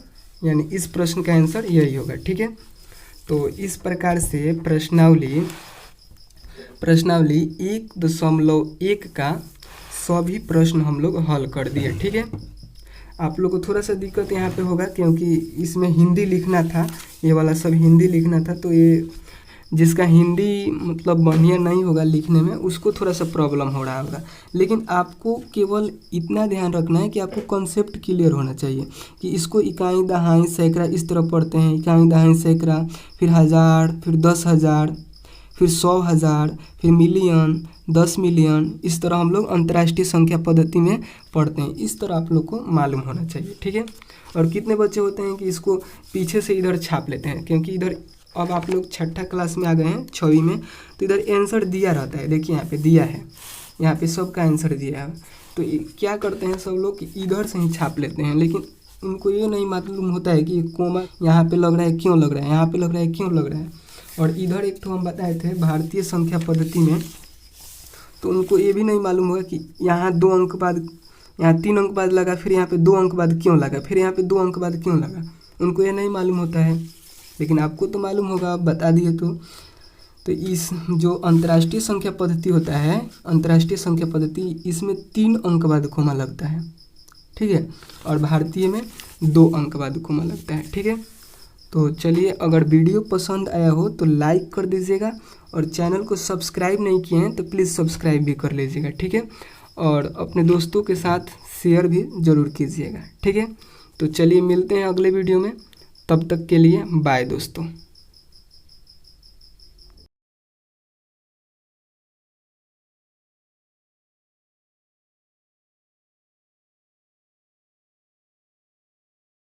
यानी इस प्रश्न का आंसर यही होगा। ठीक है, तो इस प्रकार से प्रश्नावली 1.1 का सभी प्रश्न हम लोग हल कर दिए। ठीक है, आप लोग को थोड़ा सा दिक्कत यहाँ पे होगा क्योंकि इसमें हिंदी लिखना था, ये वाला सब हिंदी लिखना था, तो ये जिसका हिंदी मतलब बढ़िया नहीं होगा लिखने में उसको थोड़ा सा प्रॉब्लम हो रहा होगा। लेकिन आपको केवल इतना ध्यान रखना है कि आपको कॉन्सेप्ट क्लियर होना चाहिए कि इसको इकाई दहाई सैकड़ा इस तरह पढ़ते हैं, इकाई दहाई सैकड़ा, फिर 1000, फिर 10,000, फिर 100,000, फिर मिलियन, 10 मिलियन, इस तरह हम लोग अंतर्राष्ट्रीय संख्या पद्धति में पढ़ते हैं। इस तरह आप लोग को मालूम होना चाहिए। ठीक है, और कितने बच्चे होते हैं कि इसको पीछे से इधर छाप लेते हैं, क्योंकि इधर अब आप लोग 6ठी क्लास में आ गए हैं, 6वीं में, तो इधर आंसर दिया रहता है। देखिए यहाँ पे दिया है, यहाँ पे सबका आंसर दिया है, तो क्या करते हैं सब लोग कि इधर से ही छाप लेते हैं, लेकिन उनको ये नहीं मालूम होता है कि कोमा यहाँ पे लग रहा है, क्यों लग रहा है, यहाँ पे लग रहा है, क्यों लग रहा है। और इधर एक तो हम बताए थे भारतीय संख्या पद्धति में, तो उनको ये भी नहीं मालूम होगा कि यहाँ 2 अंक बाद, यहाँ 3 अंक बाद लगा, फिर यहाँ पे 2 अंक बाद क्यों लगा, फिर यहाँ पे 2 अंक बाद क्यों लगा, उनको ये नहीं मालूम होता है। लेकिन आपको तो मालूम होगा, आप बता दिए तो इस जो अंतर्राष्ट्रीय संख्या पद्धति होता है, अंतर्राष्ट्रीय संख्या पद्धति, इसमें 3 अंक बाद कोमा लगता है। ठीक है, और भारतीय में 2 अंक बाद कोमा लगता है। ठीक है, तो चलिए, अगर वीडियो पसंद आया हो तो लाइक कर दीजिएगा, और चैनल को सब्सक्राइब नहीं किए हैं तो प्लीज़ सब्सक्राइब भी कर लीजिएगा। ठीक है, और अपने दोस्तों के साथ शेयर भी ज़रूर कीजिएगा। ठीक है, तो चलिए मिलते हैं अगले वीडियो में, तब तक के लिए बाय दोस्तों।